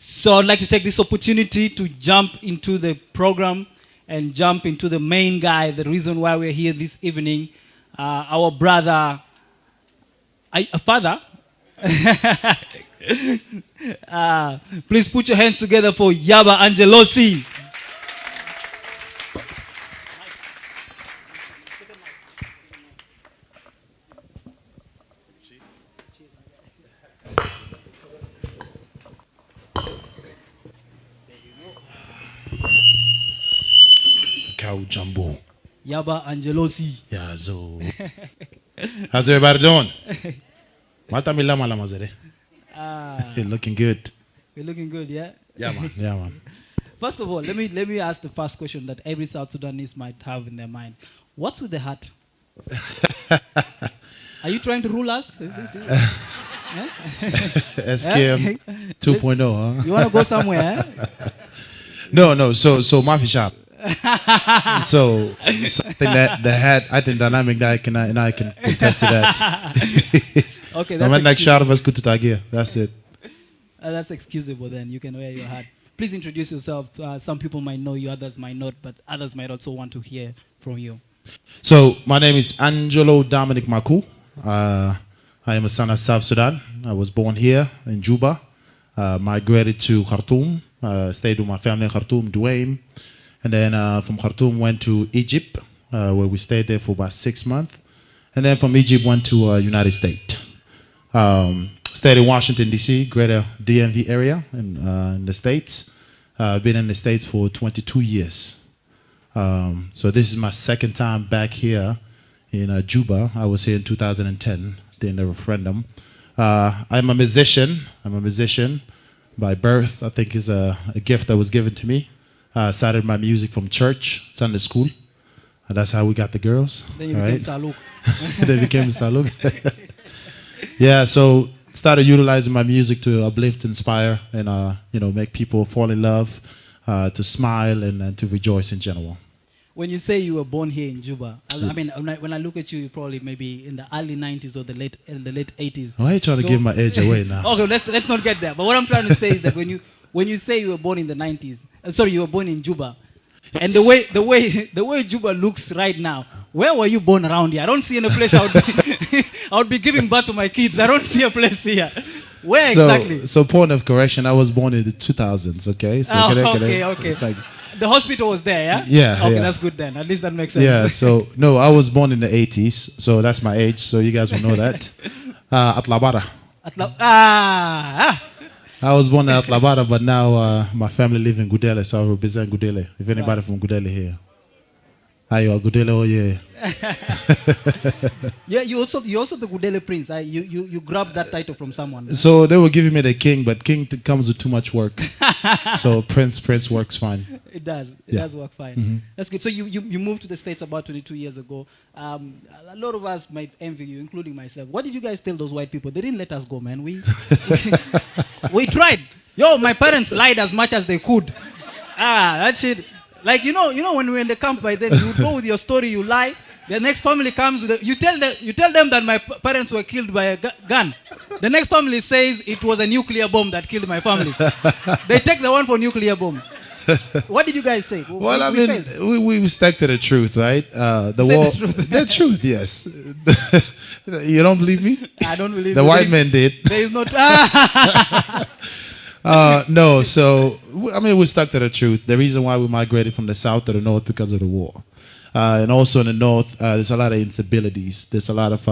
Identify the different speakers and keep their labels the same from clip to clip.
Speaker 1: So I'd like to take this opportunity to jump into the program and jump into the main guy, the reason why we're here this evening, our brother, father. Please put your hands together for Yaba Angelosi.
Speaker 2: Akau Jambo.
Speaker 1: Yaba Angelosi.
Speaker 2: Yeah, so. How's everybody doing? You're looking good.
Speaker 1: We're looking good, yeah?
Speaker 2: Yeah, man. Yeah, man.
Speaker 1: First of all, let me ask the first question that every South Sudanese might have in their mind. What's with the hat? Are you trying to rule us?
Speaker 2: SKM 2.0, huh?
Speaker 1: You want to go somewhere?
Speaker 2: No. So Mafi Sharp. So something that the hat, I think dynamic that I can contest to that.
Speaker 1: Okay,
Speaker 2: that's like Sharp was good to Tagia. That's it.
Speaker 1: That's excusable then. You can wear your hat. Please introduce yourself. Some people might know you, others might not, but others might also want to hear from you.
Speaker 2: So my name is Angelo Dominic Maku. I am a son of South Sudan. I was born here in Juba. Migrated to Khartoum. Stayed with my family in Khartoum, Duaim. And then from Khartoum went to Egypt, where we stayed there for about 6 months. And then from Egypt went to United States. Stayed in Washington, D.C., greater DMV area in the States. Been in the States for 22 years. So this is my second time back here in Juba. I was here in 2010 during the referendum. I'm a musician. By birth. I think is a gift that was given to me. Started my music from church, Sunday school. And that's how we got the girls.
Speaker 1: Then you became Saluk.
Speaker 2: They became Saluk. Yeah, so started utilizing my music to uplift, inspire, and make people fall in love, to smile and to rejoice in general.
Speaker 1: When you say you were born here in Juba, I mean, when I look at you, you're probably maybe in the early 90s or the late 80s.
Speaker 2: Why are you trying to give my age away now?
Speaker 1: Okay, let's not get there. But what I'm trying to say is that when you say you were born in the 90s, you were born in Juba, and the way Juba looks right now, where were you born around here? I don't see any place I would be giving birth to my kids. I don't see a place here. Where exactly?
Speaker 2: So point of correction, I was born in the 2000s, okay? So
Speaker 1: okay.
Speaker 2: It's like,
Speaker 1: the hospital was there, yeah?
Speaker 2: Yeah.
Speaker 1: Okay,
Speaker 2: yeah.
Speaker 1: that's good then. At least that makes sense.
Speaker 2: Yeah, so, no, I was born in the 80s, so that's my age, so you guys will know that. Atlabara. I was born in Atlabara, but now my family live in Gudele, so I represent Gudele. If anybody from Gudele here. Hi, you are Gudele, oh yeah.
Speaker 1: Yeah, you also the Gudele prince. You grabbed that title from someone. Right?
Speaker 2: So they were giving me the king, but king comes with too much work. So prince works fine.
Speaker 1: It does. It does work fine. Mm-hmm. That's good. So you moved to the States about 22 years ago. A lot of us might envy you, including myself. What did you guys tell those white people? They didn't let us go, man. We tried. Yo, my parents lied as much as they could. That shit. Like, you know when we were in the camp by then, you go with your story, you lie. The next family comes with you tell them that my parents were killed by a gun. The next family says it was a nuclear bomb that killed my family. They take the one for nuclear bomb. What did you guys say?
Speaker 2: Well, we stuck to the truth, right? The truth, yes. You don't believe me?
Speaker 1: I don't believe
Speaker 2: the white man did.
Speaker 1: There is not.
Speaker 2: No, so we stuck to the truth. The reason why we migrated from the south to the north because of the war, and also in the north, there's a lot of instabilities. There's a lot of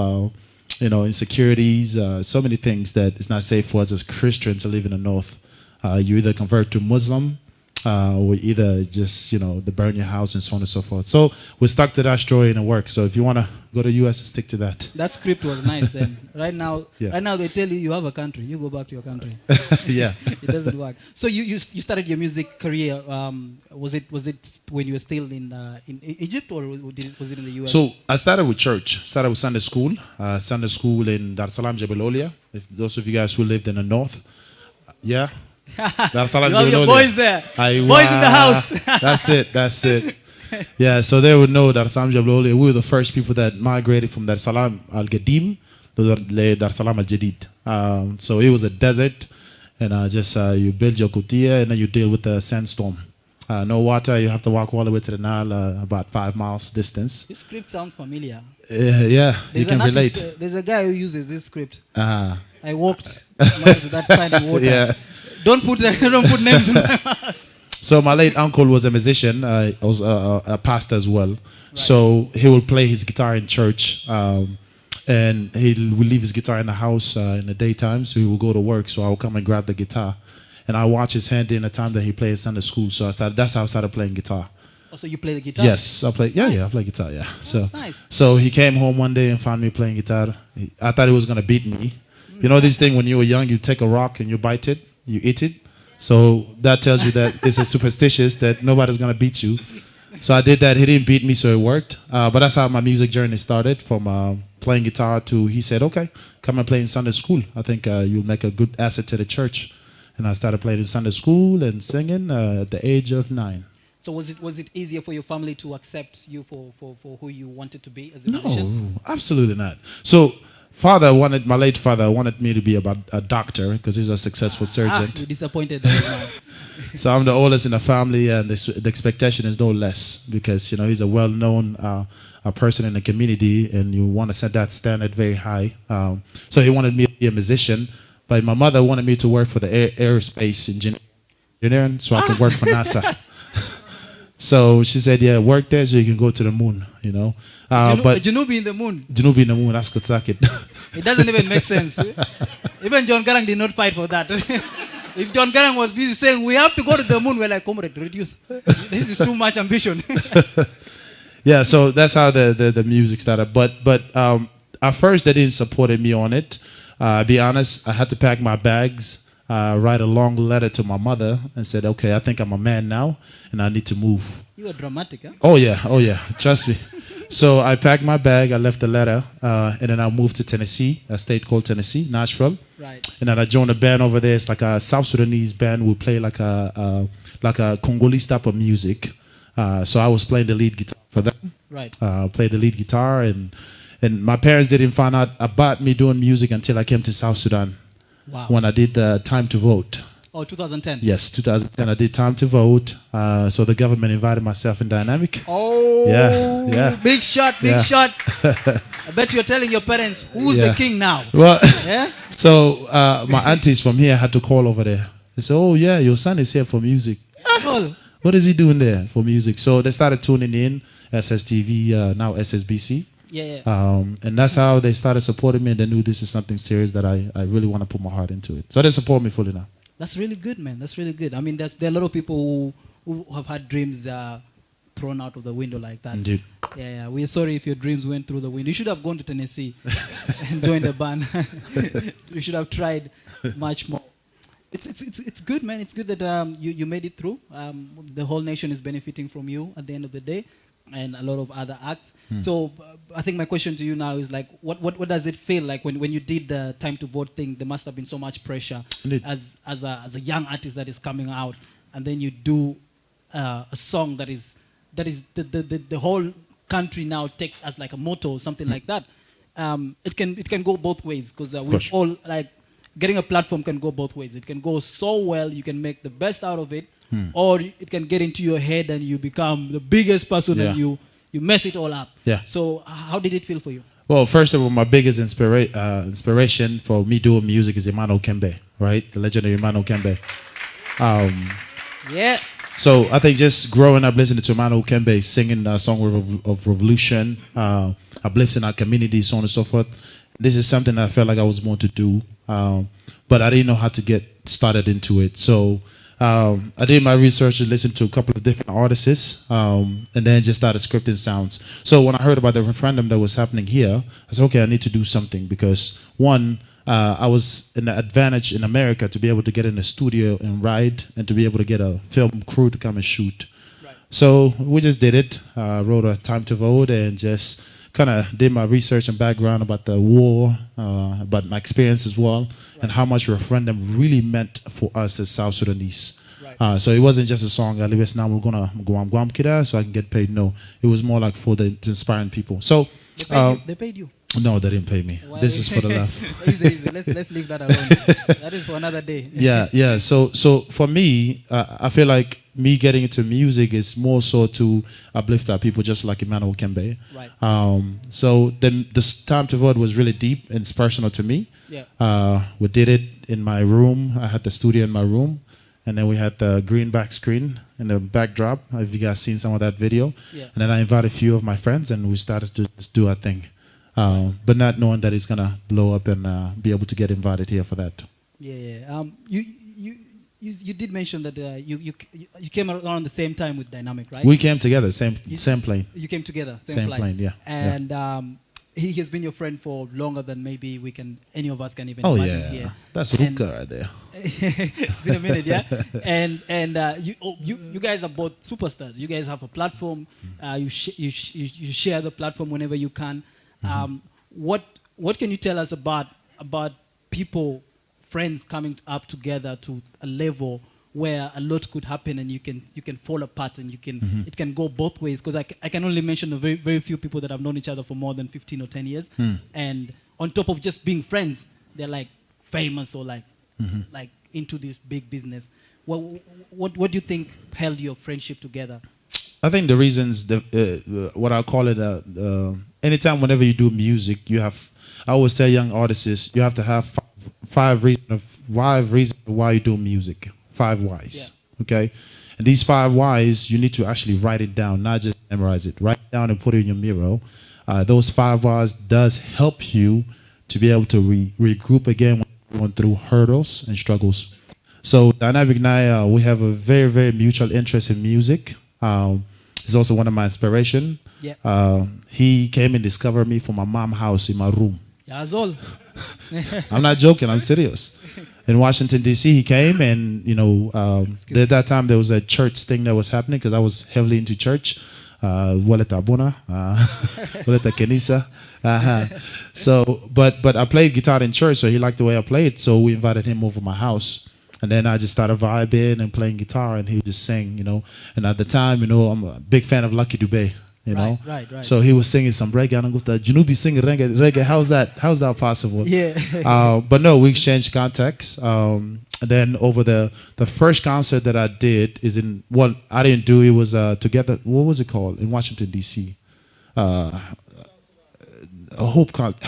Speaker 2: insecurities. So many things that it's not safe for us as Christians to live in the north. You either convert to Muslim, or either just they burn your house and so on and so forth. So we stuck to that story and it works. So if you want to go to the U.S., stick to that.
Speaker 1: That script was nice then. Right now they tell you have a country. You go back to your country.
Speaker 2: Yeah,
Speaker 1: it doesn't work. So you started your music career. Was it when you were still in Egypt or was it in the U.S.?
Speaker 2: So I started with church. Started with Sunday school. Sunday school in Dar es Salaam, Jebel. If those of you guys who lived in the north, yeah.
Speaker 1: You have your boys there. Boys in the house.
Speaker 2: That's it. Yeah, so they would know Dar es Salaam Jebel. We were the first people that migrated from Dar es Salaam Al Gadim to Dar es Salaam Al Jadid. So it was a desert, and just you build your kutia, and then you deal with the sandstorm. No water, you have to walk all the way to the Nile, about 5 miles distance.
Speaker 1: This script sounds familiar.
Speaker 2: Yeah, you can relate.
Speaker 1: There's a guy who uses this script.
Speaker 2: Uh-huh.
Speaker 1: I walked to that finding water.
Speaker 2: Yeah.
Speaker 1: Don't put names in my mouth.
Speaker 2: So my late uncle was a musician. I was a pastor as well. Right. So he would play his guitar in church, and he would leave his guitar in the house in the daytime. So he would go to work. So I would come and grab the guitar, and I watch his hand in the time that he plays Sunday school. So that's how I started playing guitar.
Speaker 1: Oh, so you play the guitar?
Speaker 2: Yes, I play. Yeah, I play guitar. Yeah.
Speaker 1: That's nice.
Speaker 2: So he came home one day and found me playing guitar. I thought he was gonna beat me. You know this thing when you were young, you take a rock and you bite it, you eat it. So that tells you that it's a superstitious that nobody's gonna beat you. So I did that. He didn't beat me, so it worked. But that's how my music journey started. From playing guitar to he said, "Okay, come and play in Sunday school. I think you'll make a good asset to the church." And I started playing in Sunday school and singing at the age of 9.
Speaker 1: So was it easier for your family to accept you for who you wanted to be as a musician?
Speaker 2: No, absolutely not. So my late father wanted me to be a doctor because he's a successful surgeon.
Speaker 1: You're disappointed now.
Speaker 2: So I'm the oldest in the family, and the expectation is no less because he's a well-known a person in the community, and you want to set that standard very high. So he wanted me to be a musician, but my mother wanted me to work for the aerospace engineering, so I could work for NASA. So she said, "Yeah, work there so you can go to the moon." But
Speaker 1: Junubi in the moon.
Speaker 2: Junubi in the moon. That's Kutakit.
Speaker 1: It doesn't even make sense. Even John Garang did not fight for that. If John Garang was busy saying we have to go to the moon, we're like, "Comrade, reduce. This is too much ambition."
Speaker 2: Yeah, so that's how the music started. But at first they didn't support me on it. Be honest, I had to pack my bags. Write a long letter to my mother and said, "Okay, I think I'm a man now and I need to move."
Speaker 1: You were dramatic, huh?
Speaker 2: Oh yeah, trust me. So I packed my bag, I left the letter, and then I moved to Tennessee, a state called Tennessee, Nashville.
Speaker 1: Right.
Speaker 2: And then I joined a band over there. It's like a South Sudanese band. We play like a Congolese type of music. So I was playing the lead guitar for them.
Speaker 1: Right.
Speaker 2: Played the lead guitar, and my parents didn't find out about me doing music until I came to South Sudan.
Speaker 1: Wow.
Speaker 2: When I did Time to Vote.
Speaker 1: Oh, 2010.
Speaker 2: Yes, 2010. I did Time to Vote. So the government invited myself in Dynamic.
Speaker 1: Oh,
Speaker 2: yeah.
Speaker 1: Big shot. I bet you're telling your parents, who's the king now?
Speaker 2: Well,
Speaker 1: yeah?
Speaker 2: So my aunties from here had to call over there. They said, "Oh, yeah, your son is here for music." What is he doing there for music? So they started tuning in, SSTV, now SSBC.
Speaker 1: Yeah.
Speaker 2: And that's how they started supporting me, and they knew this is something serious that I really want to put my heart into it. So they support me fully now.
Speaker 1: That's really good, man. That's really good. I mean, there are a lot of people who have had dreams thrown out of the window like that.
Speaker 2: Indeed.
Speaker 1: Yeah. We're sorry if your dreams went through the window. You should have gone to Tennessee and joined the band. You should have tried much more. It's good, man. It's good that you made it through. The whole nation is benefiting from you at the end of the day, and a lot of other acts. So I think my question to you now is like, what does it feel like when you did the Time to Vote thing? There must have been so much pressure as a young artist that is coming out, and then you do a song that is the whole country now takes as like a motto or something like that. It can go both ways because we all like getting a platform can go both ways. It can go so well, you can make the best out of it. Or it can get into your head and you become the biggest person and you mess it all up. Yeah. So how did it feel for you?
Speaker 2: Well, first of all, my biggest inspiration for me doing music is Emmanuel Kembe, right? The legendary Emmanuel Kembe.
Speaker 1: Yeah.
Speaker 2: So I think just growing up listening to Emmanuel Kembe singing a song of revolution, uplifting our community, so on and so forth, this is something I felt like I was born to do. But I didn't know how to get started into it. So I did my research and listened to a couple of different artists, and then just started scripting sounds. So when I heard about the referendum that was happening here, I said, okay, I need to do something because one, I was in the advantage in America to be able to get in the studio and write and to be able to get a film crew to come and shoot. Right. So we just did it, wrote a Time to Vote and just kind of did my research and background about the war, about my experience as well, and how much referendum really meant for us as South Sudanese. Right. So it wasn't just a song, now we're gonna go so I can get paid. No, it was more like for the inspiring people. So
Speaker 1: they paid you.
Speaker 2: No, they didn't pay me.
Speaker 1: Why?
Speaker 2: This is for the laugh.
Speaker 1: Easy. Let's leave that alone. That is for another day.
Speaker 2: Yeah. So for me, I feel like me getting into music is more so to uplift our people, just like Emmanuel Kembe.
Speaker 1: Right.
Speaker 2: So then the Time to Vote was really deep and it's personal to me.
Speaker 1: Yeah.
Speaker 2: We did it in my room. I had the studio in my room, and then we had the green back screen in the backdrop. Have you guys seen some of that video?
Speaker 1: Yeah.
Speaker 2: And then I invited a few of my friends, and we started to just do our thing. But not knowing that it's gonna blow up and be able to get invited here for that.
Speaker 1: Yeah. You did mention that you came around the same time with Dynamic, right?
Speaker 2: We came together, same plane.
Speaker 1: You came together,
Speaker 2: Same plane, yeah.
Speaker 1: And he has been your friend for longer than maybe any of us can even
Speaker 2: Oh
Speaker 1: imagine
Speaker 2: yeah,
Speaker 1: here.
Speaker 2: that's Ruka right there.
Speaker 1: It's been a minute, yeah. And you guys are both superstars. You guys have a platform. You share the platform whenever you can. What can you tell us about people, friends coming up together to a level where a lot could happen and you can fall apart and it can go both ways? Because I can only mention a very, very few people that have known each other for more than 15 or 10 years. And on top of just being friends, they're like famous or like into this big business. What do you think held your friendship together?
Speaker 2: I think the reasons, what I call it, anytime whenever you do music, I always tell young artists, you have to have five reasons why you do music. 5 whys, okay? And these 5 whys, you need to actually write it down, not just memorize it. Write it down and put it in your mirror. Those 5 whys does help you to be able to regroup again when you're going through hurdles and struggles. So Dynamic and I, we have a very, very mutual interest in music. He's also one of my inspiration.
Speaker 1: Yeah.
Speaker 2: He came and discovered me from my mom's house in my room.
Speaker 1: Yeah, that's all.
Speaker 2: I'm not joking, I'm serious. In Washington, D.C., he came and, at that time there was a church thing that was happening because I was heavily into church. Waleta Abuna, Waleta Kenisa. So, but I played guitar in church, so he liked the way I played, so we invited him over my house. And then I just started vibing and playing guitar, and he would just sing, And at the time, I'm a big fan of Lucky Dubé,
Speaker 1: Right.
Speaker 2: So he was singing some reggae, and I go, "Junubi singing reggae. How's that possible?"
Speaker 1: Yeah.
Speaker 2: But no, we exchanged contacts. And then over the first concert that I did is in what I didn't do. It was together. What was it called in Washington D.C.? A Hope concert.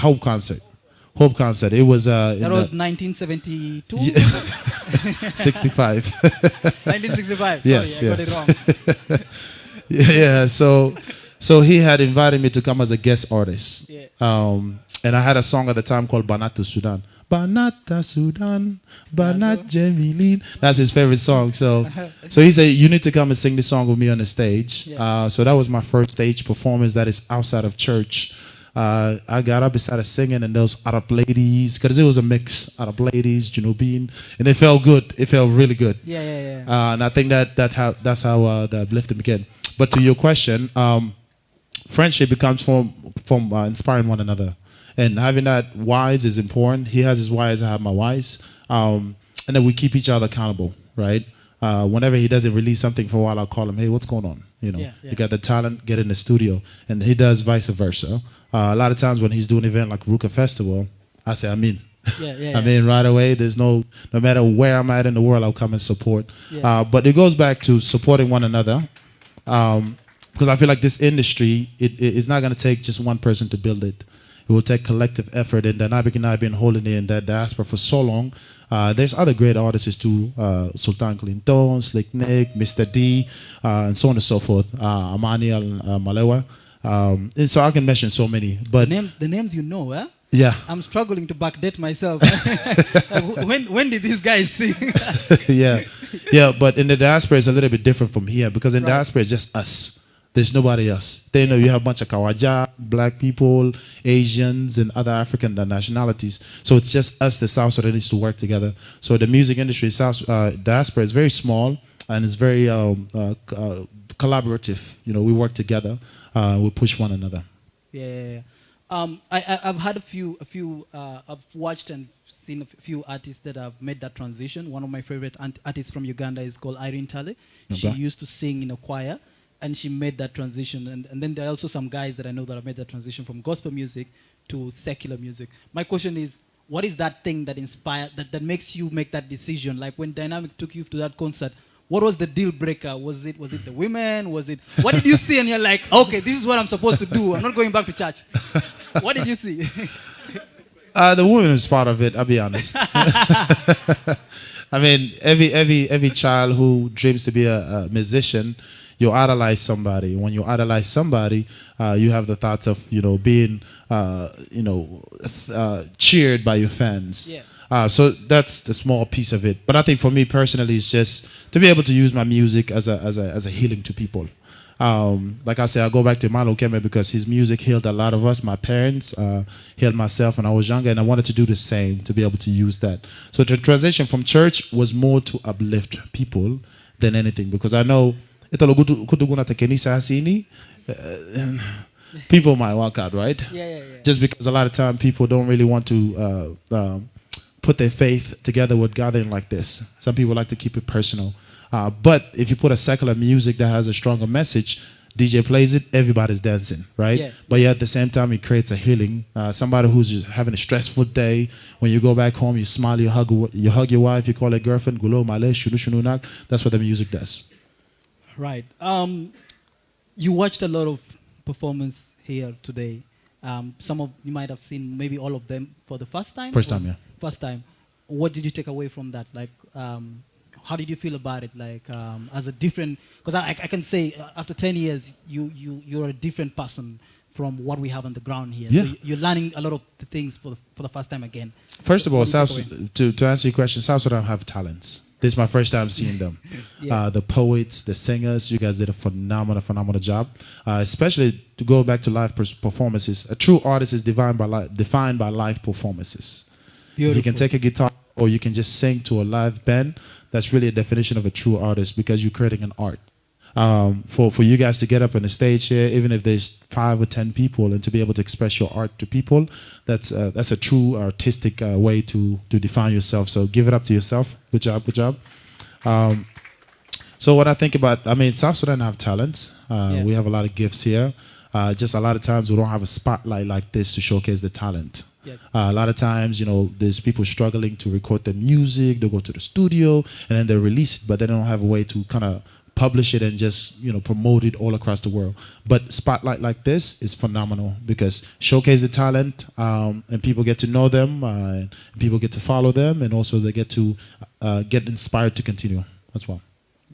Speaker 2: Hope concert. It was.
Speaker 1: That was 1972.
Speaker 2: 65.
Speaker 1: 1965.
Speaker 2: Yes,
Speaker 1: Sorry, I
Speaker 2: yes.
Speaker 1: got it wrong.
Speaker 2: Yeah. So he had invited me to come as a guest artist.
Speaker 1: Yeah.
Speaker 2: And I had a song at the time called Banata Sudan. Banata Sudan, Banat Jemilin. That's his favorite song. So he said, "You need to come and sing this song with me on the stage."
Speaker 1: Yeah.
Speaker 2: So that was my first stage performance that is outside of church. I got up and started singing, and those Arab ladies, because it was a mix, Arab ladies, Junubin, and it felt good. It felt really good.
Speaker 1: Yeah.
Speaker 2: And I think that's how the uplifting began. But to your question, friendship becomes from inspiring one another. And having that whys is important. He has his whys, I have my whys. And then we keep each other accountable, right? Whenever he doesn't release something for a while, I'll call him, "Hey, what's going on?" You got the talent, get in the studio. And he does vice versa. A lot of times when he's doing an event like Ruka Festival, I say, "I'm in." I mean, right away, there's no matter where I'm at in the world, I'll come and support.
Speaker 1: Yeah.
Speaker 2: But it goes back to supporting one another. Because I feel like this industry, it's not going to take just one person to build it. It will take collective effort. And Dynamic and I have been holding in that diaspora for so long. There's other great artists too, Sultan Clinton, Slick Nick, Mr. D, and so on and so forth, Amani Malewa. And so I can mention so many. But
Speaker 1: the names you know, eh?
Speaker 2: Yeah.
Speaker 1: I'm struggling to backdate myself. when did these guys sing?
Speaker 2: Yeah, but in the diaspora it's a little bit different from here because in diaspora it's just us. There's nobody else. They know you have a bunch of Kawaja, black people, Asians, and other African nationalities. So it's just us, the South Sudanese, to work together. So the music industry, diaspora, is very small and it's very collaborative. We work together. We push one another.
Speaker 1: Yeah. I've had a few. I've watched and seen a few artists that have made that transition. One of my favorite artists from Uganda is called Irene Tale. She used to sing in a choir, and she made that transition. And then there are also some guys that I know that have made that transition from gospel music to secular music. My question is, what is that thing that inspired, that makes you make that decision? Like when Dynamic took you to that concert, what was the deal breaker? Was it the women? Was it, what did you see and you're like, okay, this is what I'm supposed to do. I'm not going back to church. What did you see?
Speaker 2: The woman is part of it, I'll be honest. I mean, every child who dreams to be a musician, you idolize somebody. When you idolize somebody, you have the thoughts of, being, cheered by your fans.
Speaker 1: Yeah.
Speaker 2: So that's the small piece of it. But I think for me personally, it's just to be able to use my music as a healing to people. Like I said, I go back to Malo Keme because his music healed a lot of us. My parents healed myself when I was younger, and I wanted to do the same, to be able to use that. So the transition from church was more to uplift people than anything, because I know people might walk out, right?
Speaker 1: Yeah.
Speaker 2: Just because a lot of time people don't really want to put their faith together with gathering like this. Some people like to keep it personal. But if you put a secular music that has a stronger message, DJ plays it, everybody's dancing, right?
Speaker 1: Yeah.
Speaker 2: But yet at the same time, it creates a healing. Somebody who's just having a stressful day, when you go back home, you smile, you hug your wife, you call her girlfriend, gulo male, shunu shunu nak. That's what the music does.
Speaker 1: Right. You watched a lot of performance here today. Some of you might have seen maybe all of them for the first time.
Speaker 2: First time, yeah.
Speaker 1: First time. What did you take away from that? Like, how did you feel about it? Like, as a different, because I can say after 10 years, you're a different person from what we have on the ground here.
Speaker 2: Yeah.
Speaker 1: So you're learning a lot of the things for the first time again.
Speaker 2: First of all,
Speaker 1: to
Speaker 2: answer your question, South Sudan have talents. This is my first time seeing them.
Speaker 1: Yeah.
Speaker 2: The poets, the singers, you guys did a phenomenal job. Especially to go back to live performances. A true artist is defined by live performances.
Speaker 1: Beautiful.
Speaker 2: You can take a guitar or you can just sing to a live band. That's really a definition of a true artist, because you're creating an art. For you guys to get up on the stage here, even if there's 5 or 10 people, and to be able to express your art to people, that's a true artistic way to define yourself. So give it up to yourself. Good job. So what I think about, South Sudan have talents. We have a lot of gifts here. Just a lot of times we don't have a spotlight like this to showcase the talent.
Speaker 1: Yes.
Speaker 2: A lot of times, there's people struggling to record their music. They go to the studio and then they release it, but they don't have a way to kind of publish it and just promote it all across the world. But spotlight like this is phenomenal, because showcase the talent, and people get to know them, and people get to follow them, and also they get to get inspired to continue as well.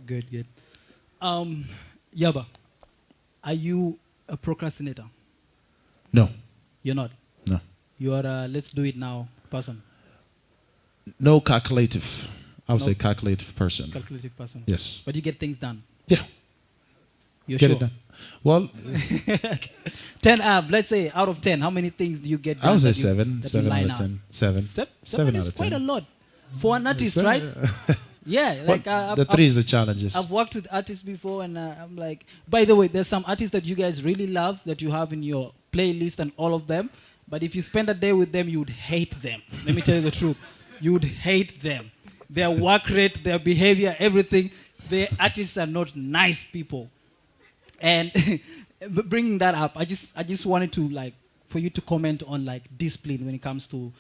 Speaker 1: Good. Yaba, are you a procrastinator?
Speaker 2: No.
Speaker 1: You're not?
Speaker 2: No.
Speaker 1: You are a let's do it now person?
Speaker 2: No, calculative. I would say calculative person.
Speaker 1: Calculative person.
Speaker 2: Yes.
Speaker 1: But you get things done?
Speaker 2: Yeah.
Speaker 1: You're
Speaker 2: Get
Speaker 1: sure?
Speaker 2: it done. Well,
Speaker 1: 10, let's say out of 10, how many things do you get done?
Speaker 2: I would say
Speaker 1: that
Speaker 2: 7.
Speaker 1: that
Speaker 2: 7
Speaker 1: line
Speaker 2: out of 10. 7.
Speaker 1: 7
Speaker 2: out
Speaker 1: is
Speaker 2: of 10.
Speaker 1: quite a lot for an artist, right? Yeah. Like
Speaker 2: the 3 is the challenges.
Speaker 1: I've worked with artists before, and I'm like, by the way, there's some artists that you guys really love that you have in your playlist and all of them. But if you spend a day with them, you would hate them. Let me tell you the truth. You would hate them. Their work rate, their behavior, everything. The artists are not nice people. And bringing that up, I just wanted to for you to comment on discipline when it comes to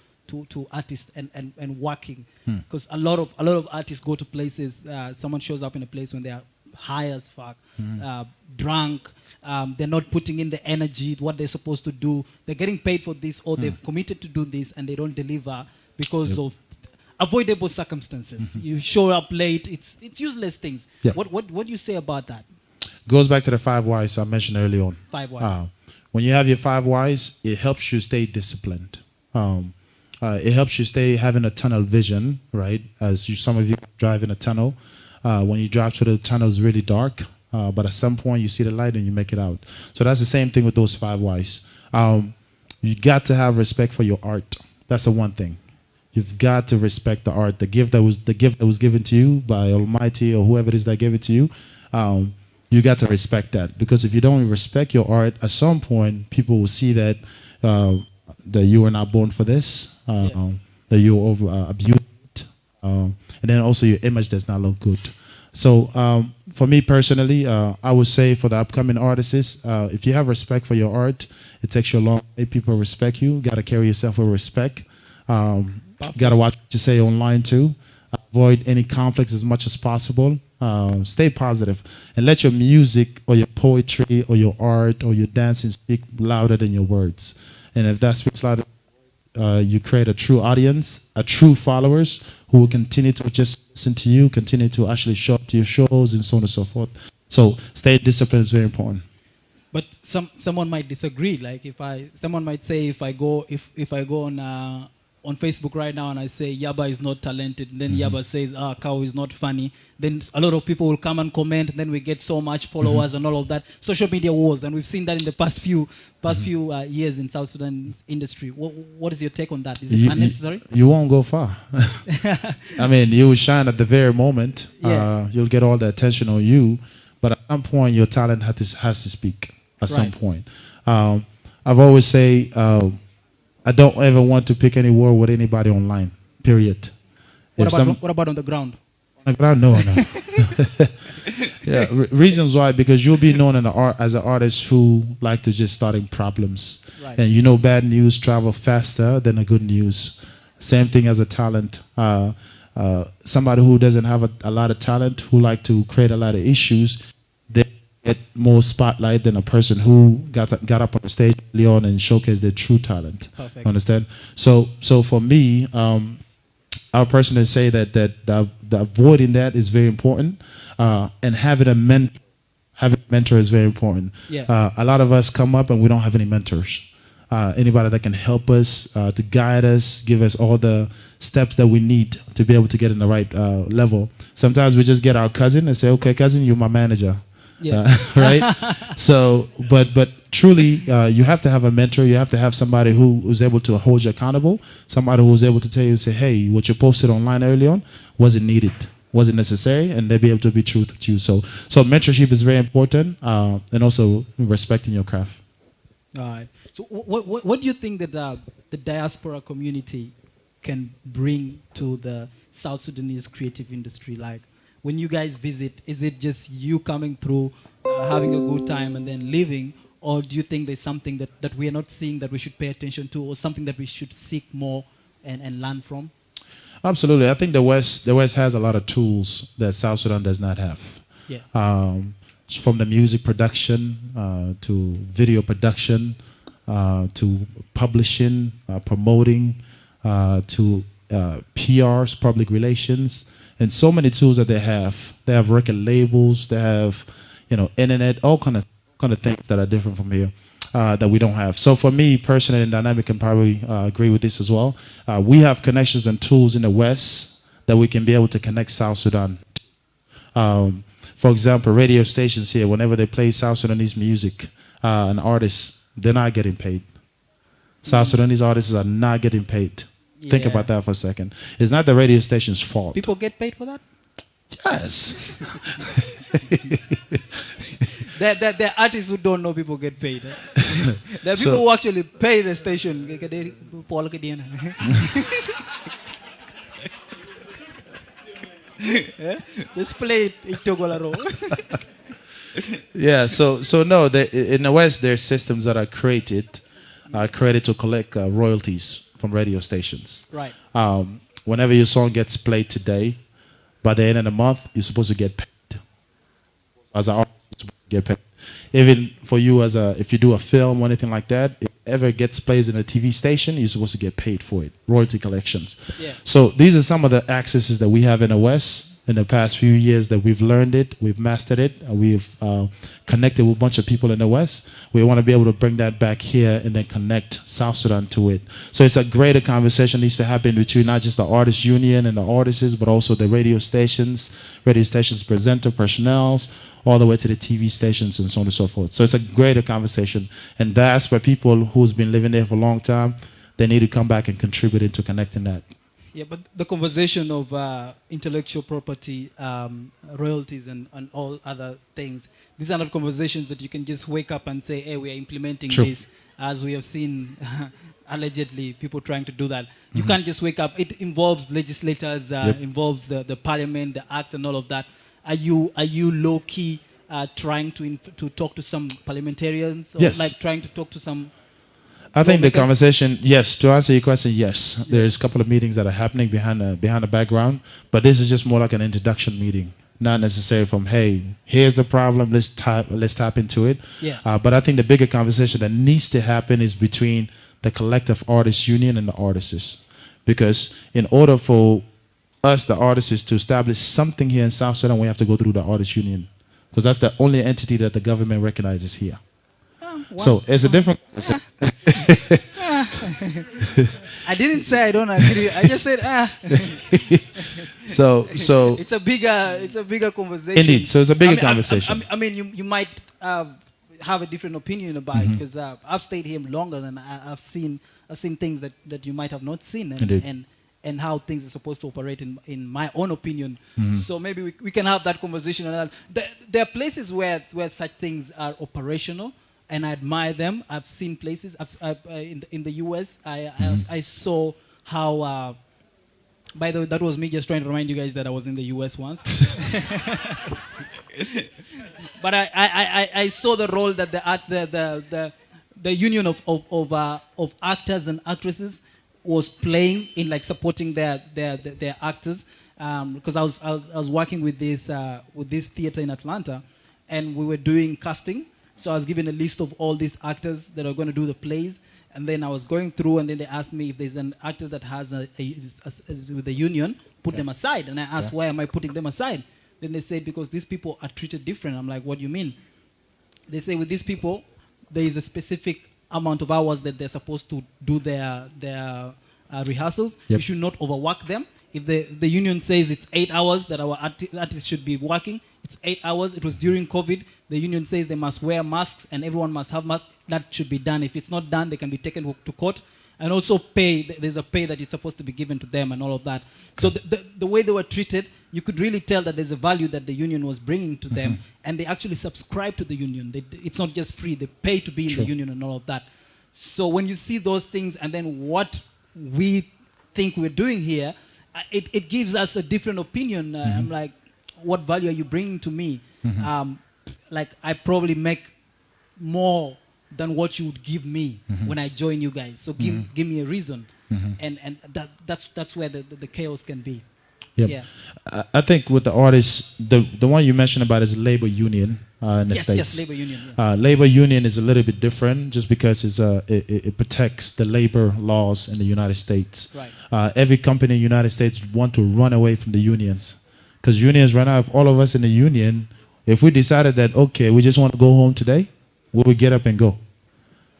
Speaker 1: artists and working, because a lot of artists go to places. Someone shows up in a place when they are high as fuck, drunk. They're not putting in the energy, what they're supposed to do. They're getting paid for this, or they've committed to do this, and they don't deliver because of avoidable circumstances. You show up late. It's useless things.
Speaker 2: Yep.
Speaker 1: What do you say about that?
Speaker 2: Goes back to the 5 whys I mentioned early on.
Speaker 1: 5 whys.
Speaker 2: When you have your 5 whys, it helps you stay disciplined. It helps you stay having a tunnel vision, right? Some of you drive in a tunnel. When you drive through the tunnel, it's really dark. But at some point, you see the light and you make it out. So that's the same thing with those 5 whys. You got to have respect for your art. That's the one thing. You've got to respect the art, the gift that was given to you by Almighty or whoever it is that gave it to you. You got to respect that, because if you don't respect your art, at some point people will see that you were not born for this, that you were abused, and then also your image does not look good. So for me personally, I would say for the upcoming artists, if you have respect for your art, it takes you a long way. People respect you. Got to carry yourself with respect. Got to watch what you say online too. Avoid any conflicts as much as possible. Stay positive and let your music or your poetry or your art or your dancing speak louder than your words. And if that speaks louder, you create a true audience, a true followers who will continue to just listen to you, continue to actually show up to your shows and so on and so forth. So stay disciplined is very important.
Speaker 1: But someone might disagree. Like someone might say if I go on Facebook right now and I say Yaba is not talented, and then Yaba says Akau is not funny, then a lot of people will come and comment, and then we get so much followers and all of that. Social media wars, and we've seen that in the past few years in South Sudan industry. What is your take on that? Is it unnecessary?
Speaker 2: You won't go far. I mean, you will shine at the very moment.
Speaker 1: Yeah.
Speaker 2: You'll get all the attention on you, but at some point your talent has to speak. At some point, I've always say. I don't ever want to pick any war with anybody online, period.
Speaker 1: What about on the ground?
Speaker 2: On the ground, no. Yeah, reasons why, because you'll be known as an artist who like to just starting problems.
Speaker 1: Right.
Speaker 2: And bad news travel faster than a good news. Same thing as a talent. Somebody who doesn't have a lot of talent, who like to create a lot of issues, they get more spotlight than a person who got up on the stage early on and showcased their true talent.
Speaker 1: Perfect.
Speaker 2: Understand? So for me, I'll personally say that the avoiding that is very important, and having a mentor is very important.
Speaker 1: Yeah.
Speaker 2: A lot of us come up and we don't have any mentors. Anybody that can help us, to guide us, give us all the steps that we need to be able to get in the right level. Sometimes we just get our cousin and say, okay, cousin, you're my manager.
Speaker 1: Yeah.
Speaker 2: Right? So, but truly, you have to have a mentor. You have to have somebody who is able to hold you accountable, somebody who is able to tell you, say, hey, what you posted online early on wasn't needed, wasn't necessary, and they'll be able to be true with you. So mentorship is very important, and also respecting your craft.
Speaker 1: All right. So what do you think that the diaspora community can bring to the South Sudanese creative industry? Like, when you guys visit, is it just you coming through, having a good time and then leaving? Or do you think there's something that we are not seeing that we should pay attention to, or something that we should seek more and learn from?
Speaker 2: Absolutely. I think the West has a lot of tools that South Sudan does not have.
Speaker 1: Yeah.
Speaker 2: From the music production to video production to publishing, promoting, to PRs, public relations, and so many tools that they have. They have record labels, they have, internet, all kind of things that are different from here that we don't have. So for me personally, and Dynamic can probably agree with this as well, we have connections and tools in the West that we can be able to connect South Sudan. For example, radio stations here, whenever they play South Sudanese music, and artists, they're not getting paid. South Sudanese artists are not getting paid. Yeah. Think about that for a second. It's not the radio station's fault.
Speaker 1: People get paid for that?
Speaker 2: Yes.
Speaker 1: There are artists who don't know people get paid. There are people who actually pay the station. Let's play it.
Speaker 2: Yeah, so no, in the West, there are systems that are created to collect royalties from radio stations.
Speaker 1: Right.
Speaker 2: Whenever your song gets played today, by the end of the month, you're supposed to get paid. As an artist, you're supposed to get paid. Even for you, if you do a film or anything like that, if it ever gets played in a TV station, you're supposed to get paid for it. Royalty collections.
Speaker 1: Yeah.
Speaker 2: So these are some of the accesses that we have in the West. In the past few years that we've learned it, we've mastered it, we've connected with a bunch of people in the West. We want to be able to bring that back here and then connect South Sudan to it. So it's a greater conversation needs to happen between not just the artists union and the artists, but also the radio stations presenter, personnel, all the way to the TV stations and so on and so forth. So it's a greater conversation. And that's where people who's been living there for a long time, they need to come back and contribute into connecting that.
Speaker 1: Yeah, but the conversation of intellectual property, royalties, and all other things, these are not conversations that you can just wake up and say, hey, we are implementing this, as we have seen allegedly people trying to do that. You can't just wake up. It involves legislators, involves the parliament, the act, and all of that. are you low key trying to talk to some parliamentarians, or
Speaker 2: Yes.
Speaker 1: like trying to talk to some?
Speaker 2: I think the
Speaker 1: Lawmakers?
Speaker 2: conversation, yes, to answer your question, yes. There's a couple of meetings that are happening behind the background, but this is just more like an introduction meeting, not necessarily from, hey, here's the problem, let's tap into it.
Speaker 1: Yeah.
Speaker 2: But I think the bigger conversation that needs to happen is between the collective artists union and the artists. Because in order for us, the artists, to establish something here in South Sudan, we have to go through the artists union. Because that's the only entity that the government recognizes here. So it's a different.
Speaker 1: I didn't say I don't agree. I just said
Speaker 2: So
Speaker 1: it's a bigger conversation.
Speaker 2: Indeed. So it's a bigger conversation.
Speaker 1: I mean, you might have a different opinion about it, because I've stayed here longer than I've seen things that you might have not seen, and how things are supposed to operate in my own opinion. So maybe we can have that conversation. There are places where such things are operational, and I admire them. I've seen places in the US. I saw how. By the way, that was me just trying to remind you guys that I was in the US once. But I saw the role that the union of actors and actresses was playing in like supporting their actors, because I was working with this theater in Atlanta, and we were doing casting. So I was given a list of all these actors that are going to do the plays, and then I was going through, and then they asked me if there's an actor that has with the union, put them aside. And I asked, why am I putting them aside? Then they said, because these people are treated different. I'm like, what do you mean? They say, with these people, there is a specific amount of hours that they're supposed to do their rehearsals. You should not overwork them. If the union says it's 8 hours that our artists should be working, it's 8 hours. It was during COVID. The union says they must wear masks and everyone must have masks. That should be done. If it's not done, they can be taken to court. And also pay. There's a pay that it's supposed to be given to them and all of that. So the way they were treated, you could really tell that there's a value that the union was bringing to them, and they actually subscribe to the union. It's not just free. They pay to be in the union and all of that. So when you see those things, and then what we think we're doing here, it gives us a different opinion. I'm like, what value are you bringing to me? Like, I probably make more than what you would give me when I join you guys. So give me a reason, and that's where the chaos can be.
Speaker 2: Yep. Yeah, I think with the artists, the one you mentioned about is labor union in the States.
Speaker 1: Yes, labor union. Yeah.
Speaker 2: Labor union is a little bit different, just because it protects the labor laws in the United States.
Speaker 1: Right.
Speaker 2: Every company in the United States want to run away from the unions, because unions run out. If all of us in the union, if we decided that, okay, we just want to go home today, we would get up and go.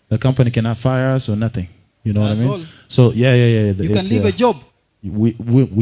Speaker 2: The company cannot fire us or nothing. You know
Speaker 1: That's
Speaker 2: what I mean?
Speaker 1: all.
Speaker 2: So yeah.
Speaker 1: You can leave a job.
Speaker 2: We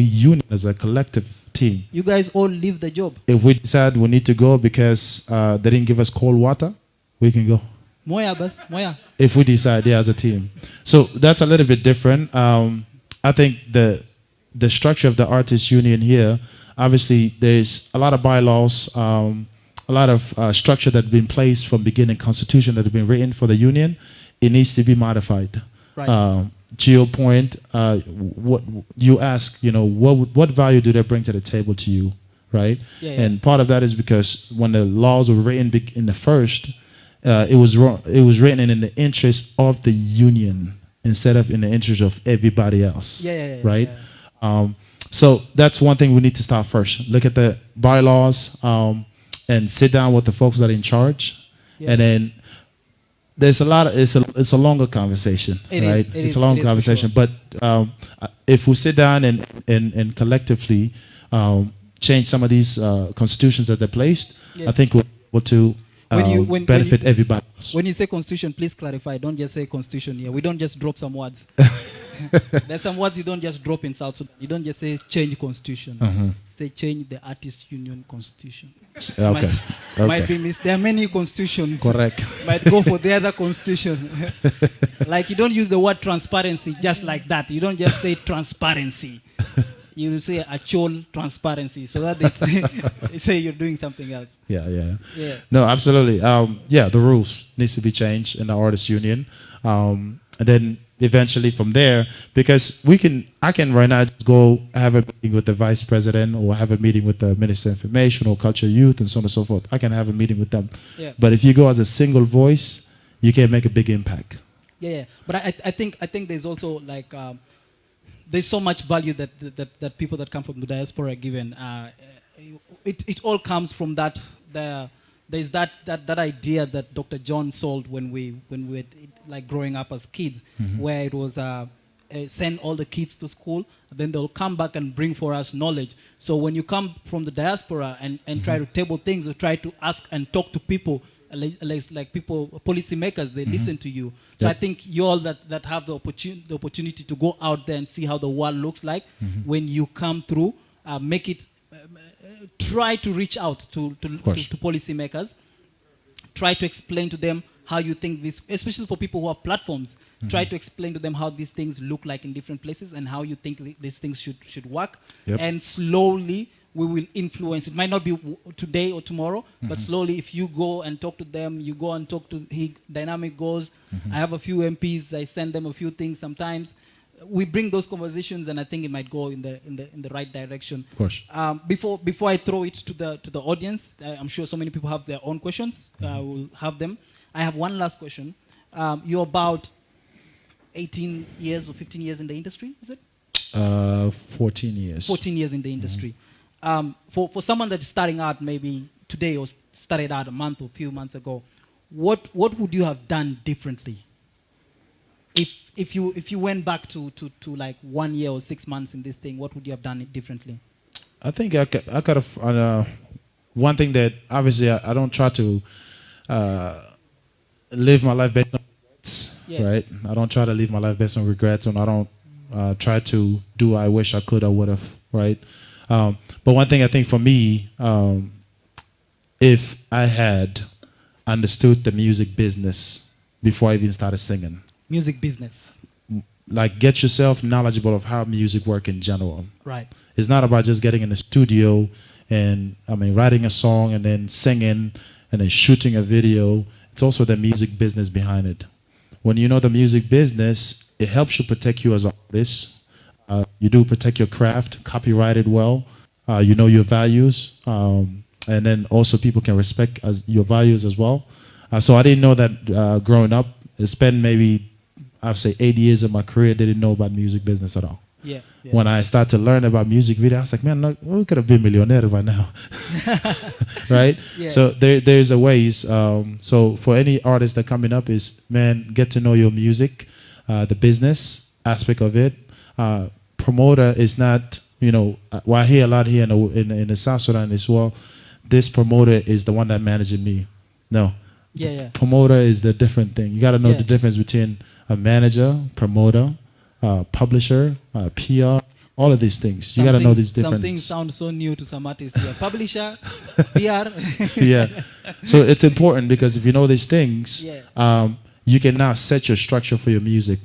Speaker 2: union as a collective team.
Speaker 1: You guys all leave the job.
Speaker 2: If we decide we need to go because they didn't give us cold water, we can go.
Speaker 1: Moya bas, moya.
Speaker 2: If we decide, as a team. So that's a little bit different. I think the structure of the artists union here, obviously there's a lot of bylaws, a lot of structure that have been placed from beginning, constitution that have been written for the union. It needs to be modified.
Speaker 1: Right.
Speaker 2: To your point, what you ask, what value do they bring to the table to you, right?
Speaker 1: Yeah.
Speaker 2: And part of that is because when the laws were written in the first, it was written in the interest of the union instead of in the interest of everybody else. Right. Yeah. So that's one thing we need to start first. Look at the bylaws and sit down with the folks that are in charge, and then. There's a lot of, it's a longer conversation, right? It's a long conversation, sure. But if we sit down and collectively change some of these constitutions that they placed, I think we'll be able to benefit everybody else.
Speaker 1: When you say constitution, please clarify. Don't just say constitution here. We don't just drop some words. There's some words you don't just drop in South Sudan. You don't just say change constitution. Say change the artists union constitution.
Speaker 2: Okay.
Speaker 1: Might be missed. There are many constitutions.
Speaker 2: Correct.
Speaker 1: Might go for the other constitution. Like, you don't use the word transparency just like that. You don't just say transparency. You say actual transparency, so that they say you're doing something else.
Speaker 2: Yeah. No, absolutely. The rules needs to be changed in the artists union, and then eventually from there, because I can right now just go have a meeting with the vice president or have a meeting with the minister of information or culture, youth, and so on and so forth. I can have a meeting with them.
Speaker 1: Yeah.
Speaker 2: But if you go as a single voice, you can make a big impact.
Speaker 1: Yeah. But I think there's also like there's so much value that people that come from the diaspora are given. It all comes from that. There's that idea that Dr. John sold when we were like growing up as kids, where it was send all the kids to school, then they'll come back and bring for us knowledge. So when you come from the diaspora and try to table things or try to ask and talk to people, like people, policymakers, they listen to you. So I think you all that have the opportunity to go out there and see how the world looks like when you come through, make it. Try to reach out to policymakers. Try to explain to them how you think this, especially for people who have platforms. Try to explain to them how these things look like in different places and how you think these things should work. And slowly we will influence. It might not be today or tomorrow, but slowly if you go and talk to them, you go and talk to Dynamic Goals. I have a few MPs. I send them a few things sometimes. We bring those conversations, and I think it might go in the right direction.
Speaker 2: Of course.
Speaker 1: Before I throw it to the audience, I'm sure so many people have their own questions. We'll have them. I have one last question. You're about 18 years or 15 years in the industry, is it?
Speaker 2: 14 years.
Speaker 1: 14 years in the industry. For someone that's starting out maybe today or started out a month or a few months ago, what would you have done differently? If you went back to like 1 year or 6 months in this thing, what would you have done it differently?
Speaker 2: I think I could have. One thing that obviously I don't try to live my life based on regrets, right? I don't try to live my life based on regrets, and I don't try to do what I wish I could or would have, right? But one thing I think for me, if I had understood the music business before I even started singing.
Speaker 1: Music business.
Speaker 2: Like, get yourself knowledgeable of how music works in general.
Speaker 1: Right.
Speaker 2: It's not about just getting in the studio and, writing a song and then singing and then shooting a video. It's also the music business behind it. When you know the music business, it helps you protect you as an artist. You do protect your craft, copyright it well. You know your values. And then also people can respect your values as well. So I didn't know that growing up. I spent maybe, I'd say 8 years of my career, didn't know about music business at all.
Speaker 1: Yeah.
Speaker 2: When I started to learn about music video, I was like, man, look, we could have been millionaire by now. Right? Yeah. So there's a ways. So for any artist that coming up is, man, get to know your music, the business aspect of it. Promoter is not, well, I hear a lot here in the South Sudan as well. This promoter is the one that manages me. No.
Speaker 1: Yeah.
Speaker 2: Promoter is the different thing. You got to know the difference between a manager, promoter, publisher, PR, all of these things. You got to know these different.
Speaker 1: Some things sound so new to some artists. Yeah. Publisher, PR.
Speaker 2: Yeah. So it's important because if you know these things, you can now set your structure for your music.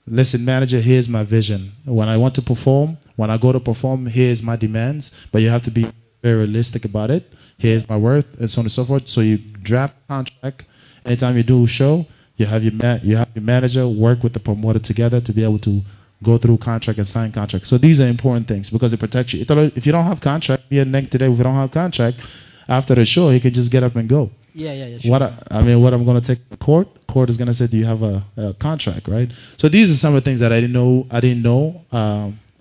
Speaker 2: Listen, manager, here's my vision. When I want to perform, when I go to perform, here's my demands. But you have to be very realistic about it. Here's my worth, and so on and so forth. So you draft a contract. Anytime you do a show, you have your manager work with the promoter together to be able to go through contract and sign contract. So these are important things because it protects you. If you don't have contract, be a neck today. If you don't have contract, after the show, he can just get up and go.
Speaker 1: Yeah. Sure.
Speaker 2: What I'm going to take to court is going to say, do you have a contract, right? So these are some of the things that I didn't know.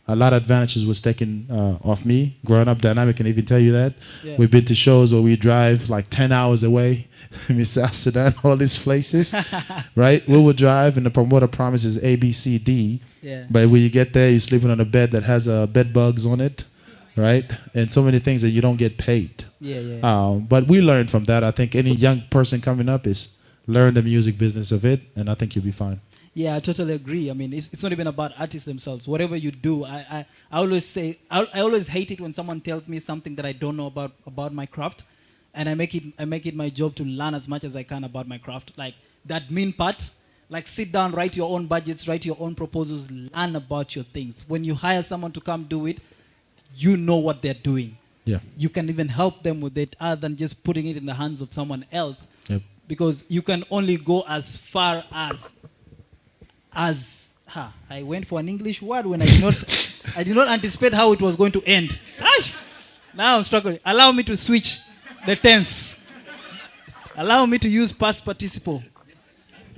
Speaker 2: A lot of advantages was taken off me. Growing up, Dynamic can even tell you that. Yeah. We've been to shows where we drive like 10 hours away in South Sudan, all these places, right? We will drive and the promoter promises A, B, C, D. Yeah. But when you get there, you're sleeping on a bed that has bed bugs on it, right? And so many things that you don't get paid.
Speaker 1: Yeah.
Speaker 2: But we learned from that. I think any young person coming up is learn the music business of it, and I think you'll be fine.
Speaker 1: Yeah, I totally agree. I mean, it's not even about artists themselves. Whatever you do, I always say, I always hate it when someone tells me something that I don't know about my craft, and I make it my job to learn as much as I can about my craft. Like that mean part, like sit down, write your own budgets, write your own proposals, learn about your things. When you hire someone to come do it, you know what they're doing.
Speaker 2: Yeah.
Speaker 1: You can even help them with it other than just putting it in the hands of someone else.
Speaker 2: Yep.
Speaker 1: Because you can only go as far as I went for an English word when I did not anticipate how it was going to end. Now I'm struggling. Allow me to switch the tense. Allow me to use past participle.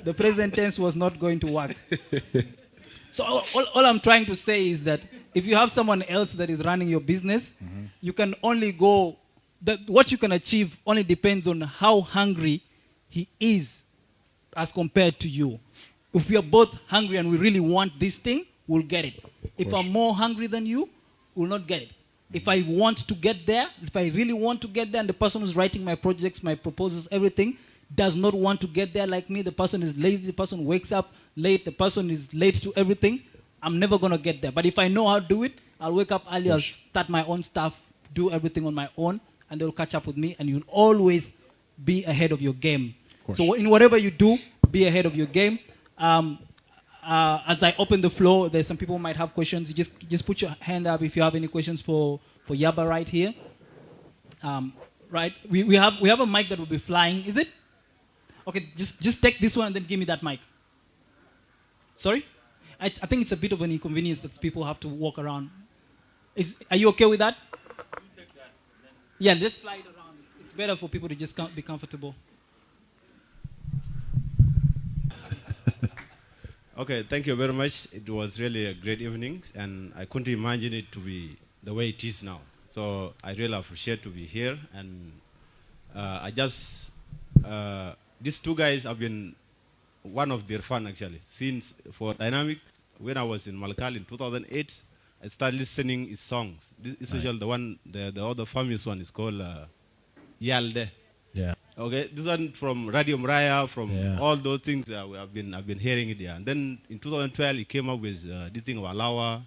Speaker 1: The present tense was not going to work. So all I'm trying to say is that if you have someone else that is running your business, you can only go, what you can achieve only depends on how hungry he is as compared to you. If we are both hungry and we really want this thing, we'll get it. If I'm more hungry than you, we'll not get it. If I want to get there, if I really want to get there, and the person who's writing my projects, my proposals, everything, does not want to get there like me, the person is lazy, the person wakes up late, the person is late to everything, I'm never going to get there. But if I know how to do it, I'll wake up early, I'll start my own stuff, do everything on my own, and they'll catch up with me, and you'll always be ahead of your game. So in whatever you do, be ahead of your game. As I open the floor, there's some people who might have questions. You just put your hand up if you have any questions for Yaba right here. Right, we have a mic that will be flying. Is it? Okay, just take this one and then give me that mic. Sorry? I think it's a bit of an inconvenience that people have to walk around. Are you okay with that? Yeah, let's fly it around. It's better for people to just be comfortable.
Speaker 3: Okay, thank you very much. It was really a great evening, and I couldn't imagine it to be the way it is now. So I really appreciate to be here, and these two guys have been one of their fun actually. Since for Dynamic, when I was in Malakal in 2008, I started listening his songs. Especially the other famous one is called Yalde.
Speaker 2: Yeah.
Speaker 3: Okay, this one from Radio Mraya, from all those things I've been hearing it. Yeah, and then in 2012 he came up with this thing of Alawa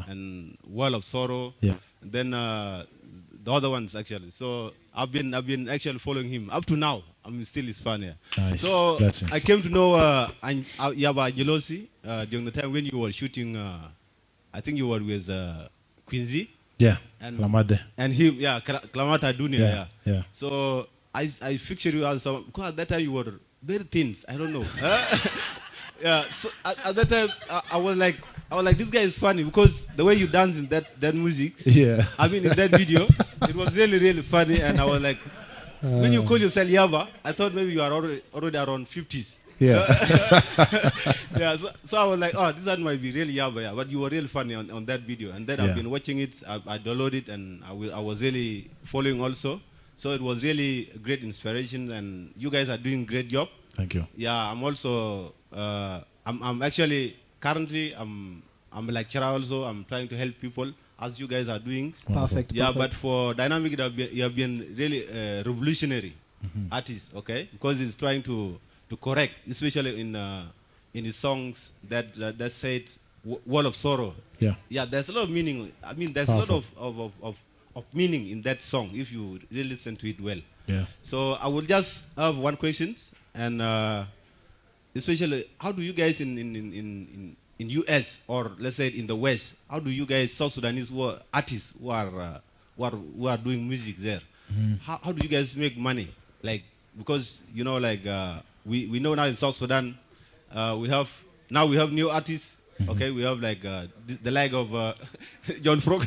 Speaker 3: and World of Sorrow. Yeah. And then the other ones actually. So I've been actually following him up to now. I'm still his fan. Yeah. Nice. So blessings. I came to know Yaba Angelosi during the time when you were shooting. I think you were with Quincy. Yeah. And Klamade. And him, Klamata Dunia. Yeah. So I pictured you as some, because at that time you were very thin. I don't know. Yeah. So at that time I was like, this guy is funny because the way you dance in that music. Yeah. I mean, in that video, it was really, really funny, and I was like, when you call yourself Yaba, I thought maybe you are already around 50s. Yeah. So, yeah. So I was like, oh, this one might be really Yaba, yeah. But you were really funny on that video, and then I've been watching it. I downloaded it, and I was really following also. So it was really a great inspiration, and you guys are doing a great job. Thank you. Yeah, I'm also, I'm actually, currently, I'm a lecturer also. I'm trying to help people as you guys are doing. Perfect. Yeah, but for Dynamic, you have been really revolutionary artist, okay? Because it's trying to correct, especially in his songs that said Wall of Sorrow. Yeah. Yeah, there's a lot of meaning. I mean, there's a lot of meaning in that song if you really listen to it well. Yeah. So I will just have one question, and especially, how do you guys in US, or let's say in the West, how do you guys, South Sudanese artists who are doing music there, how do you guys make money? Like, because you know, like we know now in South Sudan, we have new artists. Okay, we have like the like of John Frog.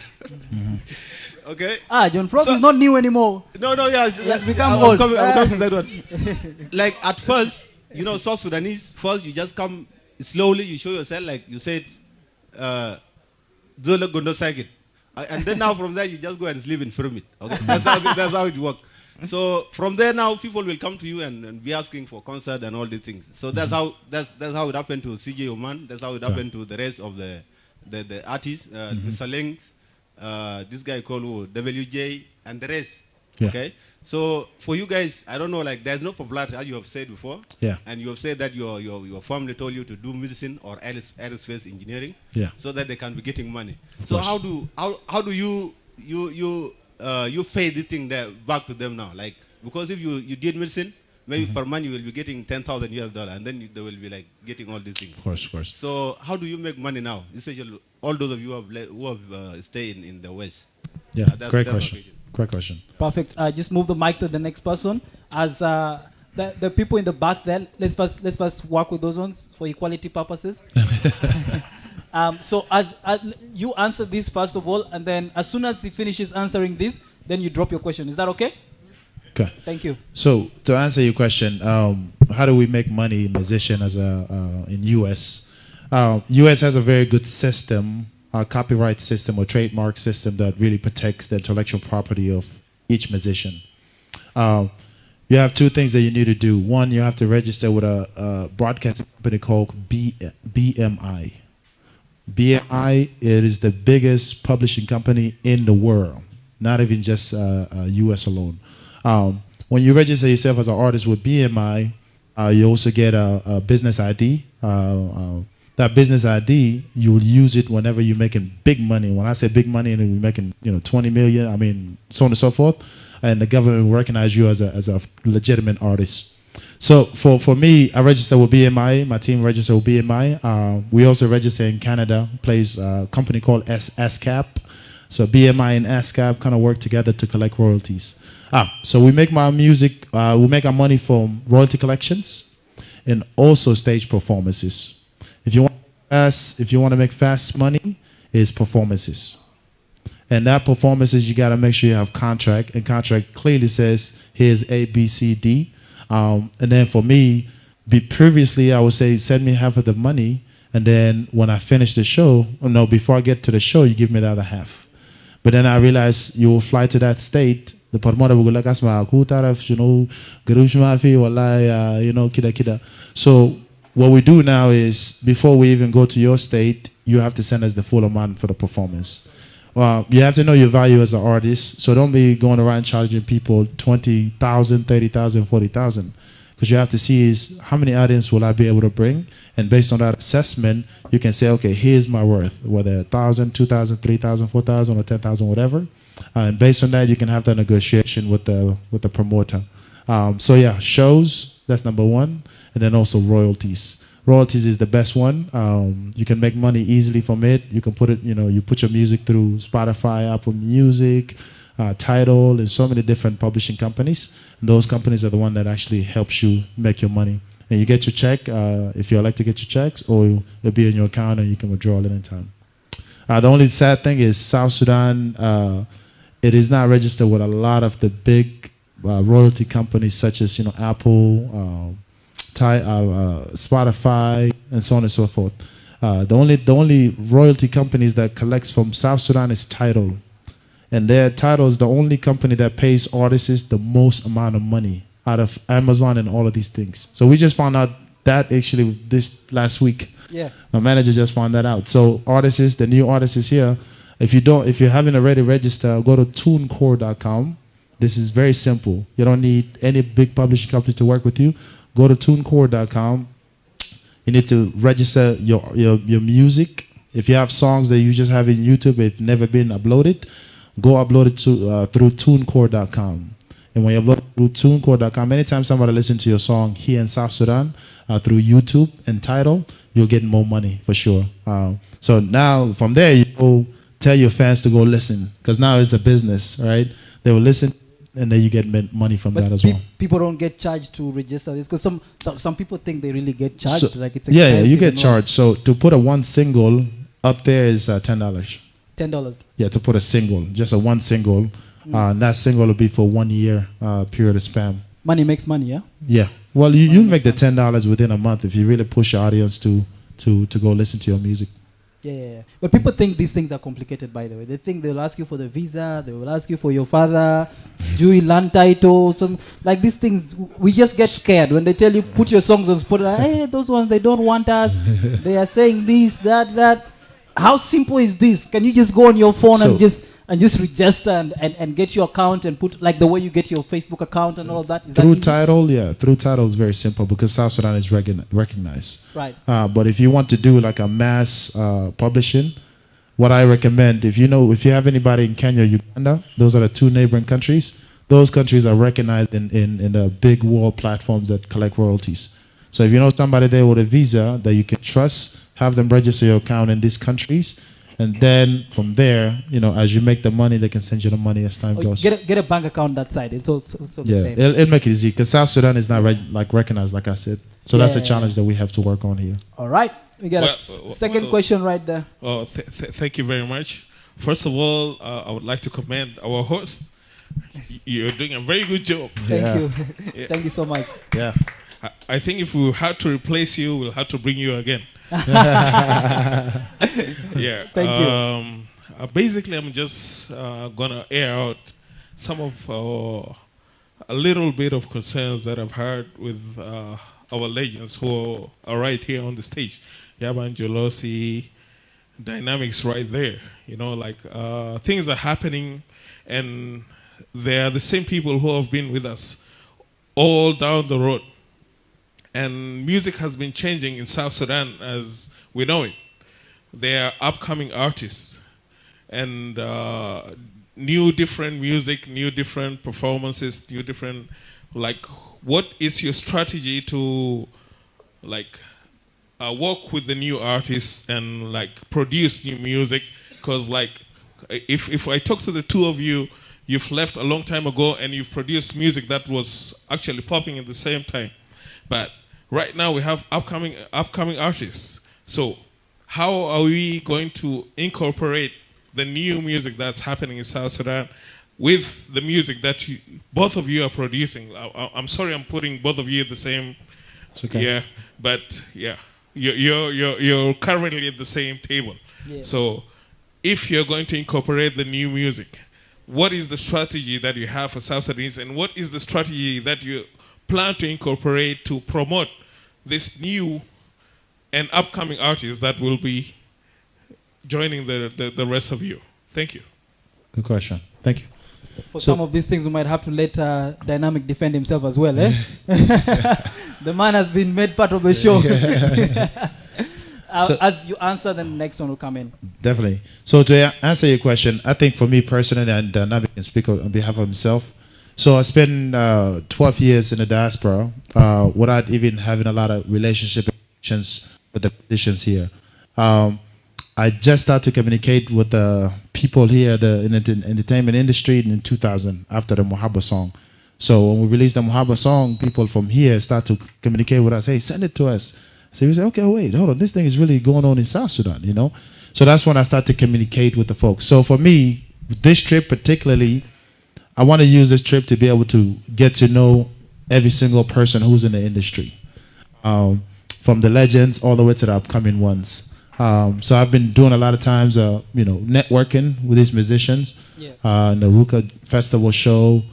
Speaker 3: Okay.
Speaker 1: John Frog is not new anymore.
Speaker 3: No, yeah.
Speaker 1: Let's become old.
Speaker 3: I'm coming to that one. Like at first, you know, South Sudanese, first you just come slowly, you show yourself, like you said, do go no second. And then now from there, you just go and sleep in pyramid. Okay, that's how it works. So from there now, people will come to you and be asking for concert and all these things. So that's how it happened to CJ Oman. That's how it happened to the rest of the artists, Mr. Links, this guy called WJ, and the rest. Yeah. Okay. So for you guys, I don't know, like there's no popularity, as you have said before. Yeah. And you have said that your family told you to do medicine or aerospace engineering. Yeah. So that they can be getting money. So how do you pay this thing there back to them now? Like, because if you did medicine, maybe per month you will be getting $10,000 and then they will be like getting all these things. Of course. So how do you make money now, especially all those of you who have stayed in the West? Yeah, great question. Great question.
Speaker 1: Perfect. Just move the mic to the next person. As the people in the back there, let's first work with those ones for equality purposes. So as you answer this first of all, and then as soon as he finishes answering this, then you drop your question. Is that okay?
Speaker 2: Okay.
Speaker 1: Thank you.
Speaker 2: So to answer your question, how do we make money, musician, as in US? US has a very good system, a copyright system or trademark system that really protects the intellectual property of each musician. You have two things that you need to do. One, you have to register with a broadcasting company called BMI. BMI, it is the biggest publishing company in the world, not even just US alone. When you register yourself as an artist with BMI, you also get a business ID. That business ID, you will use it whenever you're making big money. When I say big money, and you're making 20 million, I mean so on and so forth, and the government will recognize you as a legitimate artist. So for me, I register with BMI. My team registered with BMI. We also register in Canada. Plays a company called ASCAP. So BMI and ASCAP kind of work together to collect royalties. So we make my music. We make our money from royalty collections and also stage performances. If you want to make fast money, it's performances. And that performances, you got to make sure you have contract. And contract clearly says, here's A, B, C, D. And then for me, previously, I would say, send me half of the money. And then when I finish the show, before I get to the show, you give me the other half. But then I realized you will fly to that state. The promoter will go like, asma, kida. So what we do now is, before we even go to your state, you have to send us the full amount for the performance. You have to know your value as an artist, so don't be going around charging people 20,000, 30,000, 40,000, because you have to see is how many audience will I be able to bring, and based on that assessment, you can say, okay, here's my worth, whether 1,000, 2,000, 3,000, 4,000, or 10,000, whatever, and based on that, you can have that negotiation with the promoter. So yeah, shows, that's number one, and then also royalties. Royalties is the best one. You can make money easily from it. You can put it, you put your music through Spotify, Apple Music, Tidal, and so many different publishing companies. And those companies are the one that actually helps you make your money. And you get your check if you like to get your checks, or it'll be in your account and you can withdraw it anytime. The only sad thing is South Sudan, it is not registered with a lot of the big royalty companies such as Apple, Spotify, and so on and so forth. The only royalty companies that collects from South Sudan is Tidal. And their Tidal is the only company that pays artists the most amount of money out of Amazon and all of these things. So we just found out that actually this last week.
Speaker 1: Yeah.
Speaker 2: My manager just found that out. So artists, the new artists here, if you haven't already registered, go to tunecore.com. This is very simple. You don't need any big publishing company to work with you. Go to tunecore.com. You need to register your music. If you have songs that you just have in YouTube, it's never been uploaded, go upload it through tunecore.com. And when you upload through tunecore.com, anytime somebody listens to your song here in South Sudan through YouTube and Tidal, you'll get more money for sure. So now from there, you go tell your fans to go listen, because now it's a business, right? They will listen, and then you get money from that as well.
Speaker 1: People don't get charged to register this, because some people think they really get charged.
Speaker 2: So,
Speaker 1: like it's
Speaker 2: yeah, you get charged. So to put a one single up there is $10.
Speaker 1: $10.
Speaker 2: Yeah, to put a single, just a one single. And that single will be for 1 year period of spam.
Speaker 1: Money makes money, yeah?
Speaker 2: Yeah. Well, you make the $10 within a month if you really push your audience to go listen to your music.
Speaker 1: Yeah. But people think these things are complicated, by the way. They think they'll ask you for the visa, they will ask you for your father, Jewy land title, like these things. We just get scared when they tell you put your songs on Spotify. Hey, those ones, they don't want us. They are saying this, that. How simple is this? Can you just go on your phone and just register and get your account and put, like the way you get your Facebook account and all of that? Is
Speaker 2: through
Speaker 1: that
Speaker 2: Tidal, yeah. Through Tidal is very simple because South Sudan is recognized.
Speaker 1: Right.
Speaker 2: But if you want to do like a mass publishing, what I recommend, if you have anybody in Kenya, Uganda, those are the two neighboring countries. Those countries are recognized in the big world platforms that collect royalties. So if you know somebody there with a visa that you can trust, have them register your account in these countries, And then from there, you know, as you make the money, they can send you the money as time goes.
Speaker 1: Get a bank account that side. It's also the same.
Speaker 2: It'll make it easy because South Sudan is not recognized, like I said. So that's a challenge that we have to work on here.
Speaker 1: All right. We got a second question right there.
Speaker 4: Oh, thank you very much. First of all, I would like to commend our host. You're doing a very good job.
Speaker 1: Thank you. Thank you so much.
Speaker 2: Yeah.
Speaker 4: I think if we had to replace you, we'll have to bring you again. Yeah.
Speaker 1: Thank you.
Speaker 4: Basically, I'm just gonna air out some of a little bit of concerns that I've heard with our legends who are right here on the stage. Yaba Angelosi, dynamics right there. You know, like things are happening, and they are the same people who have been with us all down the road. And music has been changing in South Sudan as we know it. There are upcoming artists and new different music, new different performances, new different, like, what is your strategy to, like, work with the new artists and, like, produce new music? Because, like, if I talk to the two of you, you've left a long time ago and you've produced music that was actually popping at the same time. But right now we have upcoming artists. So how are we going to incorporate the new music that's happening in South Sudan with the music that both of you are producing? I'm sorry I'm putting both of you at the same.
Speaker 2: It's okay.
Speaker 4: Yeah, but yeah, you're currently at the same table.
Speaker 1: Yeah.
Speaker 4: So if you're going to incorporate the new music, what is the strategy that you have for South Sudanese, and what is the strategy that you plan to incorporate to promote this new and upcoming artists that will be joining the rest of you? Thank you.
Speaker 2: Good question. Thank you.
Speaker 1: For some of these things, we might have to let Dynamic defend himself as well. The man has been made part of the show. As you answer, then the next one will come in. Definitely.
Speaker 2: So to answer your question, I think for me personally, and Dynamic can speak on behalf of himself. So I spent 12 years in the diaspora without even having a lot of relationships with the musicians here. I just started to communicate with the people here in the entertainment industry in 2000 after the Muhabba song. So when we released the Muhabba song, people from here start to communicate with us. Hey, send it to us. So we say, okay, wait, hold on. This thing is really going on in South Sudan, you know? So that's when I started to communicate with the folks. So for me, this trip particularly, I want to use this trip to be able to get to know every single person who's in the industry, from the legends all the way to the upcoming ones. So I've been doing a lot of times, networking with these musicians. In the Ruka Festival show,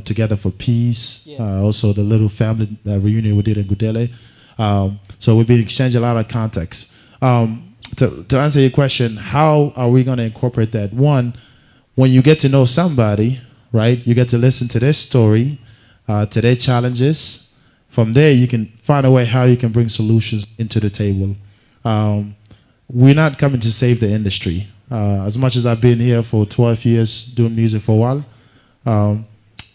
Speaker 2: Together for Peace, also the little family reunion we did in Gudele. So we've been exchanging a lot of contacts. To answer your question, how are we going to incorporate that? One, when you get to know somebody, right, you get to listen to their story, to their challenges. From there, you can find a way how you can bring solutions into the table. We're not coming to save the industry. As much as I've been here for 12 years doing music for a while,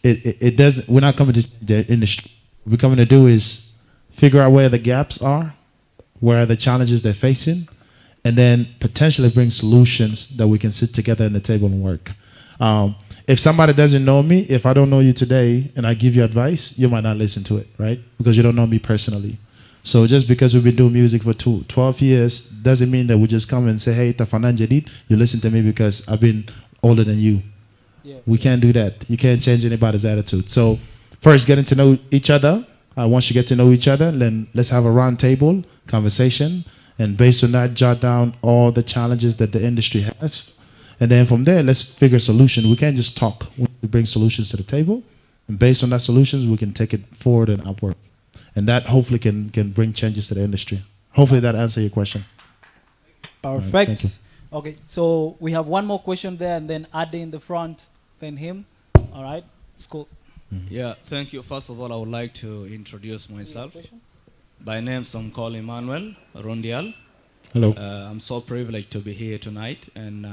Speaker 2: we're not coming to the industry. What we're coming to do is figure out where the gaps are, where are the challenges they're facing, and then potentially bring solutions that we can sit together at the table and work. If somebody doesn't know me, if I don't know you today and I give you advice, you might not listen to it, right? Because you don't know me personally. So just because we've been doing music for 12 years doesn't mean that we just come and say, hey, Tafanan Jadid, you listen to me because I've been older than you. We can't do that. You can't change anybody's attitude. So first, getting to know each other. Once you get to know each other, then let's have a round table conversation. And based on that, jot down all the challenges that the industry has. And then from there, let's figure a solution. We can't just talk. We bring solutions to the table. And based on that solutions, we can take it forward and upward. And that hopefully can bring changes to the industry. Hopefully that answers your question.
Speaker 1: Perfect.
Speaker 2: Right, thank you.
Speaker 1: Okay, so we have one more question there, and then Ade in the front, then him. All right, it's cool.
Speaker 5: Yeah, thank you. First of all, I would like to introduce myself. By name, I'm called Emmanuel Rondial.
Speaker 2: Hello.
Speaker 5: I'm so privileged to be here tonight, and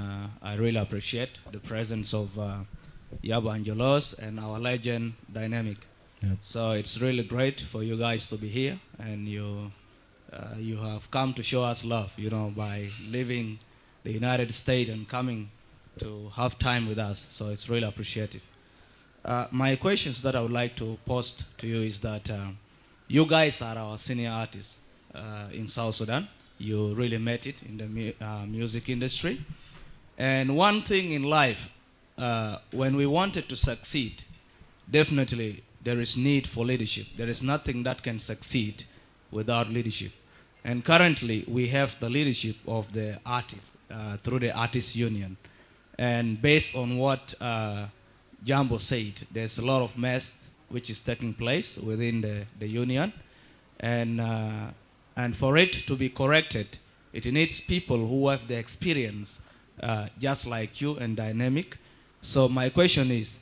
Speaker 5: I really appreciate the presence of Yaba Angelosi and our legend, Dynamic.
Speaker 2: Yep.
Speaker 5: So it's really great for you guys to be here, and you have come to show us love, by leaving the United States and coming to have time with us. So it's really appreciative. My questions that I would like to post to you is that you guys are our senior artists in South Sudan. You really made it in the music industry. And one thing in life, when we wanted to succeed, definitely there is need for leadership. There is nothing that can succeed without leadership. And currently, we have the leadership of the artists through the Artists Union. And based on what Jambo said, there's a lot of mess which is taking place within the union. And for it to be corrected, it needs people who have the experience, just like you and dynamic. So my question is,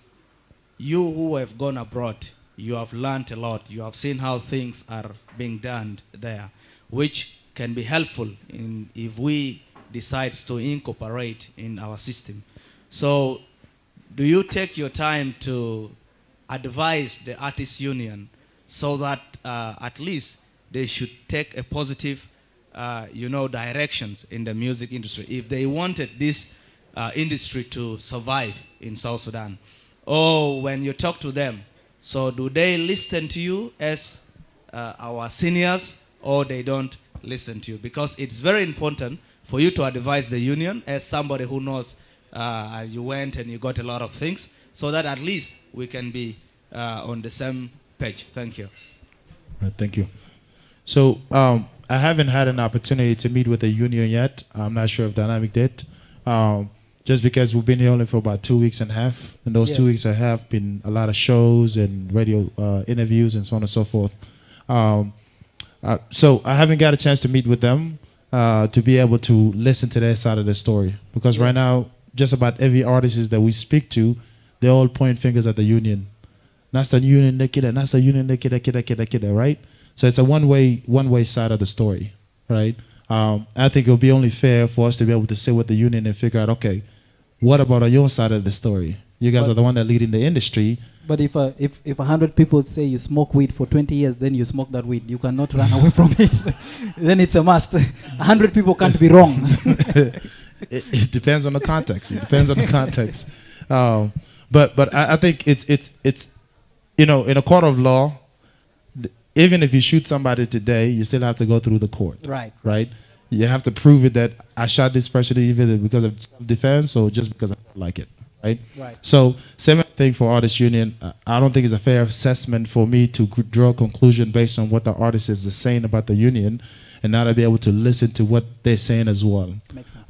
Speaker 5: you who have gone abroad, you have learned a lot. You have seen how things are being done there, which can be helpful if we decide to incorporate in our system. So do you take your time to advise the Artists Union so that at least they should take a positive directions in the music industry if they wanted this industry to survive in South Sudan? Or when you talk to them, so do they listen to you as our seniors, or they don't listen to you? Because it's very important for you to advise the union as somebody who knows you went and you got a lot of things, so that at least we can be on the same page. Thank you.
Speaker 2: Right, thank you. So I haven't had an opportunity to meet with the union yet. I'm not sure if Dynamic did. Just because we've been here only for about 2 weeks and a half. And those 2 weeks and a half been a lot of shows and radio interviews and so on and so forth. So I haven't got a chance to meet with them to be able to listen to their side of the story. Because right now, just about every artist that we speak to, they all point fingers at the union. That's the union, that's the union, right? So it's a one-way side of the story, right? I think it would be only fair for us to be able to sit with the union and figure out, okay, what about on your side of the story? You guys are the one that lead in the industry.
Speaker 1: But if 100 people say you smoke weed for 20 years, then you smoke that weed. You cannot run away from it. Then it's a must. 100 people can't be wrong.
Speaker 2: It depends on the context. It depends on the context. But I think it's in a court of law, even if you shoot somebody today, you still have to go through the court.
Speaker 1: Right.
Speaker 2: Right? You have to prove it that I shot this person either because of self-defense or just because I don't like it. Right?
Speaker 1: Right.
Speaker 2: So same thing for Artists Union. I don't think it's a fair assessment for me to draw a conclusion based on what the artist is saying about the union and not to be able to listen to what they're saying as well.
Speaker 1: Makes sense.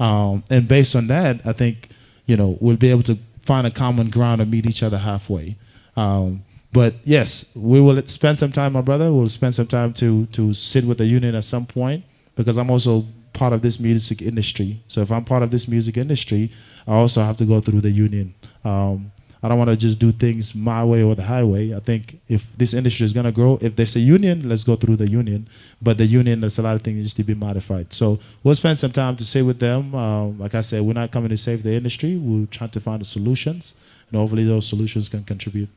Speaker 2: And based on that, I think, we'll be able to find a common ground and meet each other halfway. But yes, we will spend some time, my brother. We'll spend some time to sit with the union at some point, because I'm also part of this music industry. So if I'm part of this music industry, I also have to go through the union. I don't want to just do things my way or the highway. I think if this industry is going to grow, if there's a union, let's go through the union. But the union, there's a lot of things just to be modified. So we'll spend some time to sit with them. Like I said, we're not coming to save the industry. We're trying to find the solutions, and hopefully those solutions can contribute.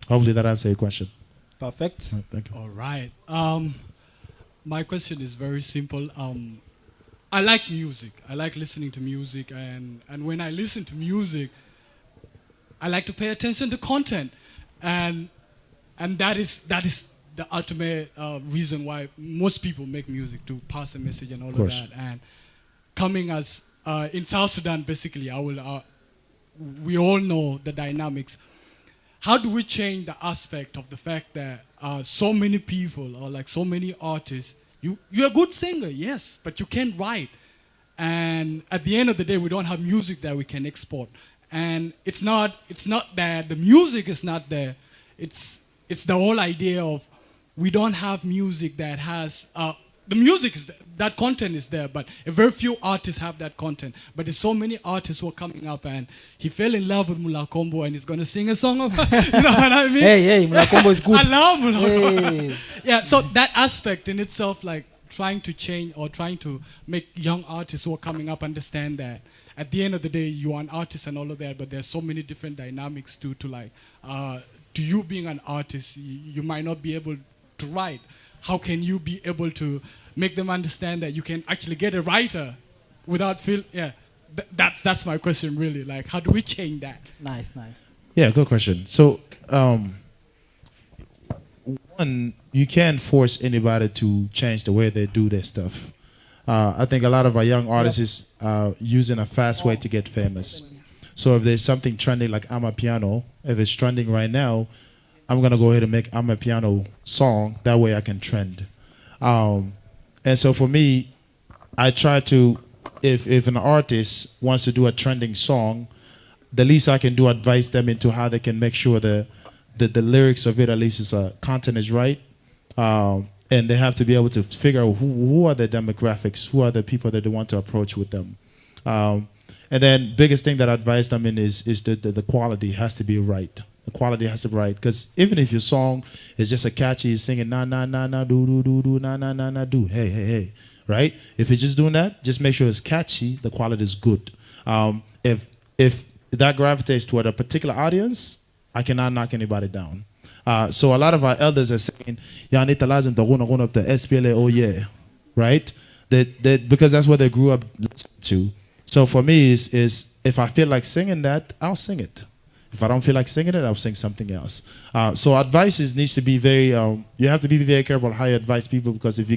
Speaker 2: Hopefully that answers your question.
Speaker 1: Perfect.
Speaker 2: Right, thank you.
Speaker 6: All right. My question is very simple. I like music. I like listening to music, and when I listen to music, I like to pay attention to content, and that is the ultimate reason why most people make music, to pass a message and all of that. And coming as in South Sudan, basically, we all know the dynamics. How do we change the aspect of the fact that so many people, or like so many artists, you're a good singer, yes, but you can't write. And at the end of the day, we don't have music that we can export. And it's not that the music is not there. It's the whole idea of we don't have music that has the music is there, that content is there, but a very few artists have that content. But there's so many artists who are coming up, and he fell in love with Mulakombo, and he's going to sing a song about, you know what I mean?
Speaker 1: Hey, Mulakombo is good.
Speaker 6: I love Mulakombo.
Speaker 1: Hey.
Speaker 6: Yeah, so that aspect in itself, like trying to change or trying to make young artists who are coming up understand that at the end of the day, you are an artist and all of that, but there's so many different dynamics to you being an artist. You might not be able to write. How can you be able to make them understand that you can actually get a writer without feel, yeah. That's my question really. Like, how do we change that?
Speaker 1: Nice.
Speaker 2: Yeah, good question. So, one, you can't force anybody to change the way they do their stuff. I think a lot of our young artists is using a fast way to get famous. So if there's something trending like I'm a piano, if it's trending right now, I'm gonna go ahead and make I'm a piano song. That way I can trend. And so for me, I try to, if an artist wants to do a trending song, the least I can do advise them into how they can make sure the lyrics of it, at least content is right. And they have to be able to figure out who are the demographics, who are the people that they want to approach with them. And then biggest thing that I advise them in is the quality has to be right. The quality has to be right. Because even if your song is just a catchy, singing na na na na do do do do na na na na do, hey hey hey, right? If you're just doing that, just make sure it's catchy, the quality is good. If that gravitates toward a particular audience, I cannot knock anybody down. So a lot of our elders are saying, "Ya need to listen to run up the SPLA, oh yeah," right? That because that's what they grew up listening to. So for me, is if I feel like singing that, I'll sing it. If I don't feel like singing it, I'll sing something else. So advice needs to be very. You have to be very careful how you advise people, because if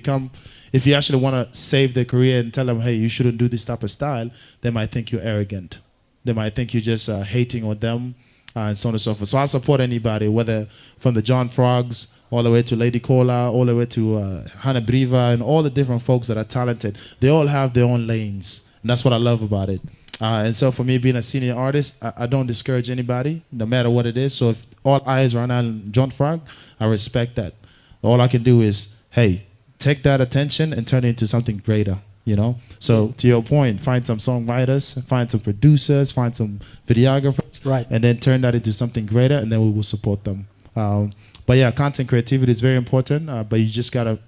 Speaker 2: you actually want to save their career and tell them, "Hey, you shouldn't do this type of style," they might think you're arrogant. They might think you're just hating on them. And so on and so forth. So I support anybody, whether from the John Frogs, all the way to Lady Cola, all the way to Hannah Briva, and all the different folks that are talented. They all have their own lanes, and that's what I love about it. And so for me, being a senior artist, I don't discourage anybody, no matter what it is. So if all eyes are on John Frog, I respect that. All I can do is, hey, take that attention and turn it into something greater. You know, so to your point, find some songwriters, find some producers, find some videographers,
Speaker 1: right,
Speaker 2: and then turn that into something greater, and then we will support them. But yeah, content creativity is very important, but you just gotta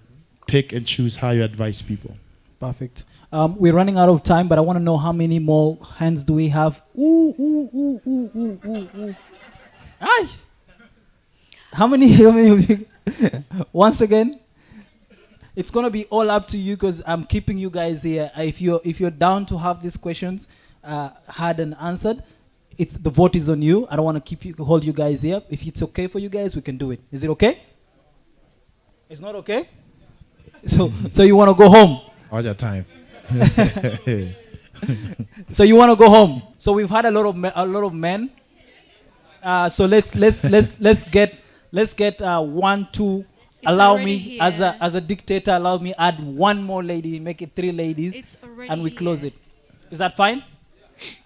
Speaker 2: pick and choose how you advise people.
Speaker 1: Perfect. We're running out of time, but I want to know how many more hands do we have? Aye. How many of you? Once again. It's gonna be all up to you, because I'm keeping you guys here. If you're down to have these questions had and answered, the vote is on you. I don't want to hold you guys here. If it's okay for you guys, we can do it. Is it okay? It's not okay. So you want to go home?
Speaker 2: All your time.
Speaker 1: So you want to go home? So we've had a lot of men. So let's get 1, 2.
Speaker 7: It's
Speaker 1: allow me
Speaker 7: here.
Speaker 1: as a dictator, allow me add one more lady, make it 3 ladies,
Speaker 7: it's
Speaker 1: and we
Speaker 7: here.
Speaker 1: close it. Is that fine?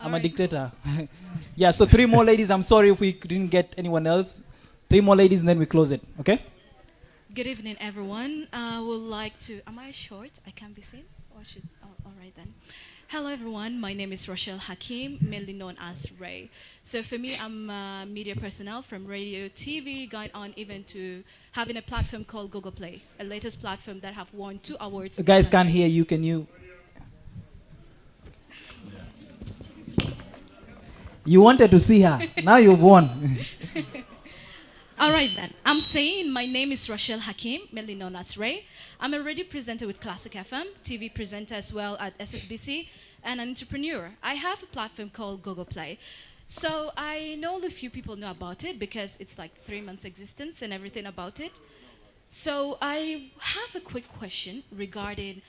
Speaker 1: I'm
Speaker 7: right,
Speaker 1: a dictator. Yeah, so 3 more ladies. I'm sorry if we didn't get anyone else. 3 more ladies, and then we close it. Okay?
Speaker 7: Good evening, everyone. I would like to. Am I short? I can't be seen. All right then. Hello, everyone. My name is Rochelle Hakim, mainly known as Ray. So for me, I'm a media personnel from radio, TV, going on even to having a platform called Google Play, a latest platform that have won 2 awards.
Speaker 1: The guys can't hear you. Can you? You wanted to see her. Now you've won.
Speaker 7: All right then. I'm saying my name is Rochelle Hakim, mainly known as Ray. I'm a radio presenter with Classic FM, TV presenter as well at SSBC, and an entrepreneur. I have a platform called Google Play. So I know a few people know about it because it's like 3 months existence and everything about it. So I have a quick question regarding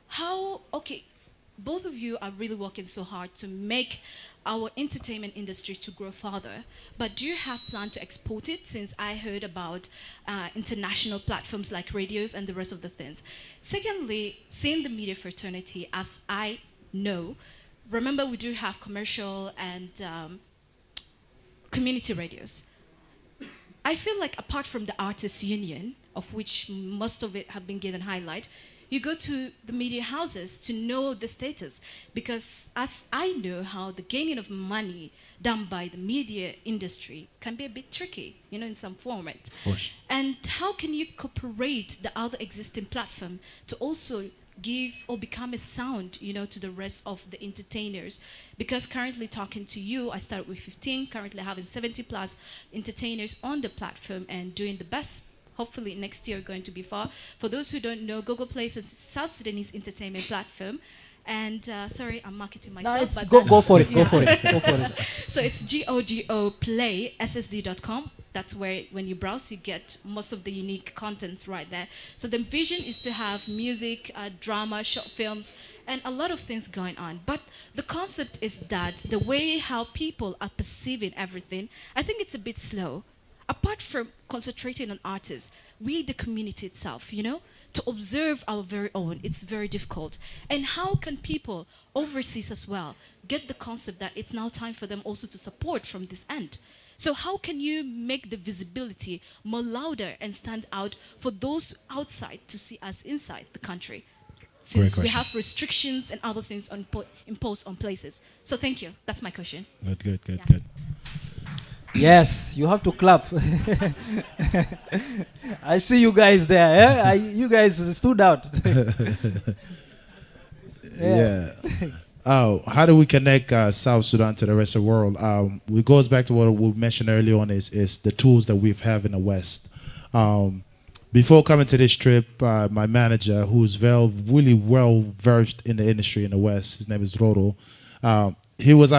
Speaker 7: how, okay, both of you are really working so hard to make our entertainment industry to grow further, but do you have plan to export it, since I heard about international platforms like radios and the rest of the things? Secondly, seeing the media fraternity, as I know, remember we do have commercial and community radios. I feel like apart from the artists union, of which most of it have been given highlight, you go to the media houses to know the status, because as I know how the gaining of money done by the media industry can be a bit tricky, you know, in some format.
Speaker 2: Of course.
Speaker 7: And how can you cooperate the other existing platform to also give or become a sound, you know, to the rest of the entertainers? Because currently talking to you, I started with 15, currently having 70 plus entertainers on the platform and doing the best. Hopefully next year going to be far. For those who don't know, Google Play is a South Sudanese entertainment platform, And sorry, I'm marketing myself.
Speaker 1: No,
Speaker 7: but
Speaker 1: go for it. Go for it. Go for it.
Speaker 7: So it's GOGO.play.ssd.com. That's where, when you browse, you get most of the unique contents right there. So the vision is to have music, drama, short films, and a lot of things going on. But the concept is that the way how people are perceiving everything, I think it's a bit slow. Apart from concentrating on artists, we, the community itself, you know, to observe our very own, it's very difficult. And how can people overseas as well get the concept that it's now time for them also to support from this end? So how can you make the visibility more louder and stand out for those outside to see us inside the country? Since we have restrictions and other things imposed on places. So thank you. That's my question.
Speaker 2: Good.
Speaker 1: Yes, you have to clap. I see you guys there. Eh? You guys stood out.
Speaker 2: Yeah. Oh, how do we connect South Sudan to the rest of the world? It goes back to what we mentioned earlier on is the tools that we have in the West. Before coming to this trip, my manager, who's really well versed in the industry in the West, his name is Roro, he was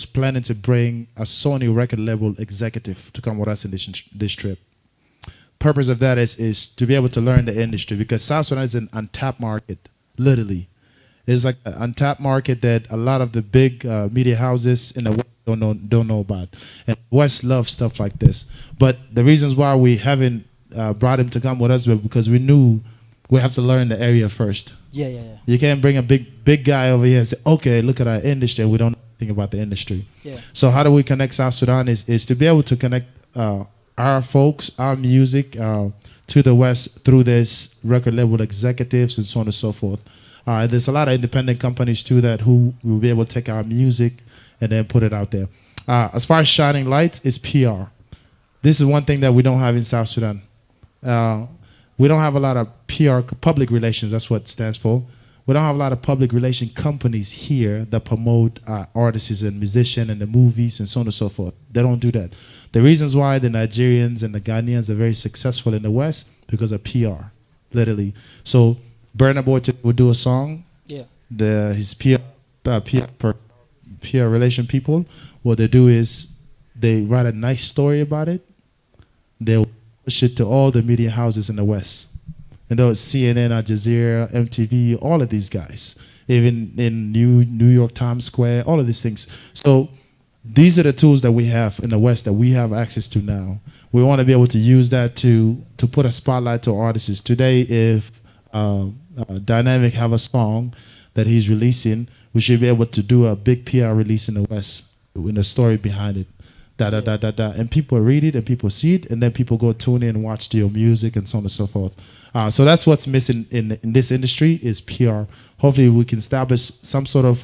Speaker 2: planning to bring a Sony record label executive to come with us in this trip. Purpose of that is to be able to learn the industry, because South Sudan is an untapped market, literally. It's like an untapped market that a lot of the big media houses in the West don't know about. And West loves stuff like this. But the reasons why we haven't brought him to come with us was because we knew we have to learn the area first.
Speaker 1: Yeah.
Speaker 2: You can't bring a big guy over here and say, okay, look at our industry. We don't know anything about the industry.
Speaker 1: Yeah.
Speaker 2: So how do we connect South Sudan is to be able to connect our folks, our music to the West through this record label executives and so on and so forth. There's a lot of independent companies too that who will be able to take our music and then put it out there. As far as shining lights, it's PR. This is one thing that we don't have in South Sudan. We don't have a lot of PR, public relations, that's what it stands for. We don't have a lot of public relation companies here that promote artists and musicians and the movies and so on and so forth. They don't do that. The reasons why the Nigerians and the Ghanaians are very successful in the West, because of PR, literally. So Burna Boy would do a song.
Speaker 1: Yeah.
Speaker 2: His PR relation people, what they do is they write a nice story about it. They'll push it to all the media houses in the West. And those CNN, Al Jazeera, MTV, all of these guys, even in New York Times Square, all of these things. So these are the tools that we have in the West that we have access to now. We want to be able to use that to put a spotlight to artists. Today, if Dynamic have a song that he's releasing, we should be able to do a big PR release in the West with a story behind it. And people read it and people see it, and then people go tune in and watch your music and so on and so forth. So that's what's missing in this industry is PR. Hopefully we can establish some sort of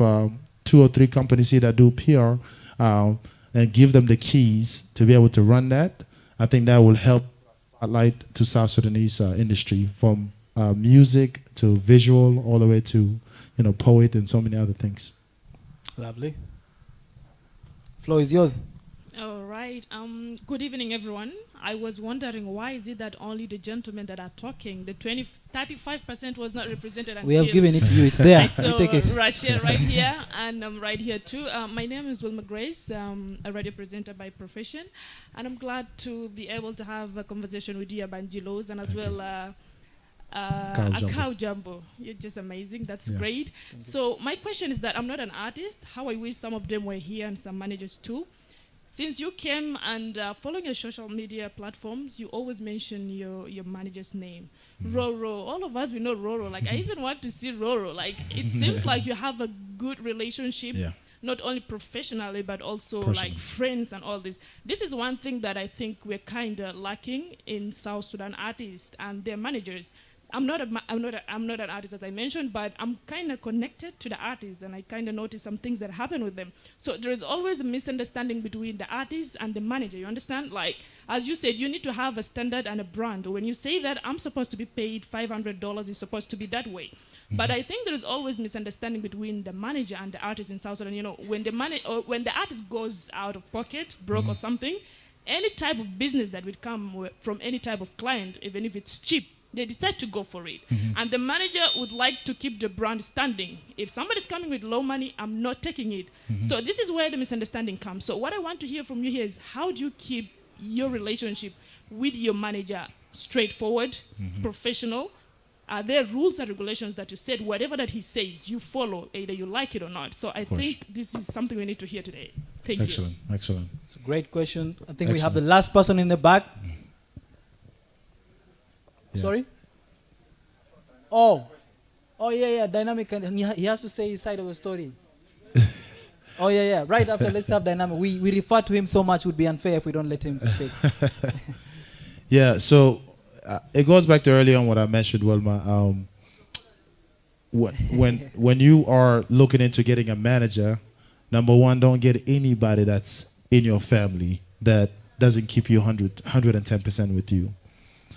Speaker 2: 2 or 3 companies here that do PR and give them the keys to be able to run that. I think that will help spotlight to South Sudanese industry, from music to visual all the way to poet and so many other things.
Speaker 1: Lovely. Floor is yours.
Speaker 8: All right. Good evening, everyone. I was wondering, why is it that only the gentlemen that are talking, the 35% was not represented until...
Speaker 1: We have given it to you. It's there.
Speaker 8: So
Speaker 1: you take it.
Speaker 8: Rachel right here, and I'm right here too. My name is Wilma Grace, a radio presenter by profession, and I'm glad to be able to have a conversation with you, Yaba Angelosi, and as well Akau Jambo. You're just amazing. That's great. So my question is that I'm not an artist. How I wish some of them were here and some managers too. Since you came and following your social media platforms, you always mention your manager's name. Roro. All of us, we know Roro. Like, I even want to see Roro. Like, it seems like you have a good relationship, not only professionally, but also like friends and all this. This is one thing that I think we're kind of lacking in South Sudan artists and their managers. I'm not an artist, as I mentioned, but I'm kind of connected to the artists, and I kind of notice some things that happen with them. So there is always a misunderstanding between the artist and the manager. You understand? Like, as you said, you need to have a standard and a brand. When you say that I'm supposed to be paid $500, it's supposed to be that way. But I think there is always misunderstanding between the manager and the artist in South Sudan. You know, when the artist goes out of pocket, broke or something, any type of business that would come from any type of client, even if it's cheap, they decide to go for it. And the manager would like to keep the brand standing. If somebody's coming with low money, I'm not taking it. So this is where the misunderstanding comes. So what I want to hear from you here is, how do you keep your relationship with your manager straightforward, professional? Are there rules and regulations that you said, whatever that he says, you follow, either you like it or not? So I think this is something we need to hear today. Thank you.
Speaker 2: Excellent.
Speaker 1: It's a great question. I think we have the last person in the back.
Speaker 2: Yeah.
Speaker 1: Sorry? Oh, yeah, Dynamic. And he has to say his side of the story. Yeah. Right after Let's Have Dynamic. We refer to him so much, it would be unfair if we don't let him speak.
Speaker 2: Yeah, so it goes back to earlier on what I mentioned, Wilma. When you are looking into getting a manager, number one, don't get anybody that's in your family that doesn't keep you 110% with you.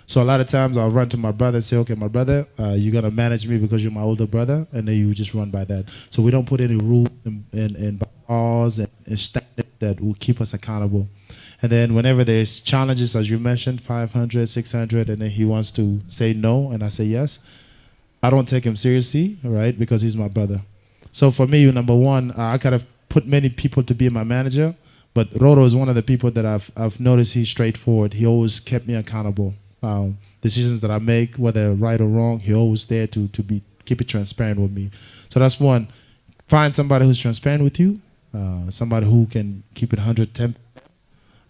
Speaker 2: So a lot of times I'll run to my brother and say, okay, my brother, you're going to manage me because you're my older brother, and then you just run by that. So we don't put any rules and laws and standards that will keep us accountable. And then whenever there's challenges, as you mentioned, 500, 600, and then he wants to say no, and I say yes, I don't take him seriously, right, because he's my brother. So for me, number one, I kind of put many people to be my manager, but Roro is one of the people that I've noticed he's straightforward. He always kept me accountable. Decisions that I make, whether right or wrong, he always there to keep it transparent with me. So that's one. Find somebody who's transparent with you, somebody who can keep it 110%.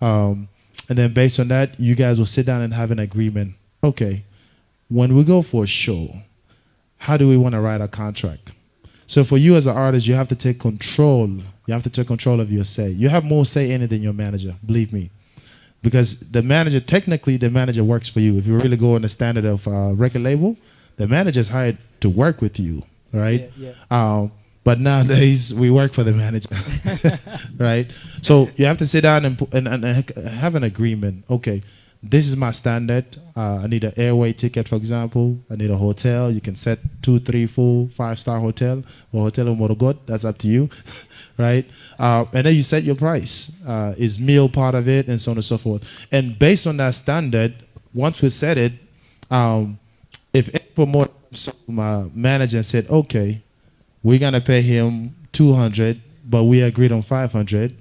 Speaker 2: And then based on that, you guys will sit down and have an agreement. Okay, when we go for a show, how do we want to write a contract? So for you as an artist, you have to take control. You have to take control of your say. You have more say in it than your manager, believe me. Because the manager, technically, the manager works for you. If you really go on the standard of record label, the manager is hired to work with you, right? Yeah. But nowadays, we work for the manager, right? So you have to sit down and have an agreement. Okay, this is my standard. I need an airway ticket, for example. I need a hotel. You can set 2, 3, 4, 5-star hotel or hotel in Morogot. That's up to you, right? And then you set your price. Is meal part of it, and so on and so forth. And based on that standard, once we set it, if any promoter, my manager said, okay, we're gonna pay him 200, but we agreed on 500.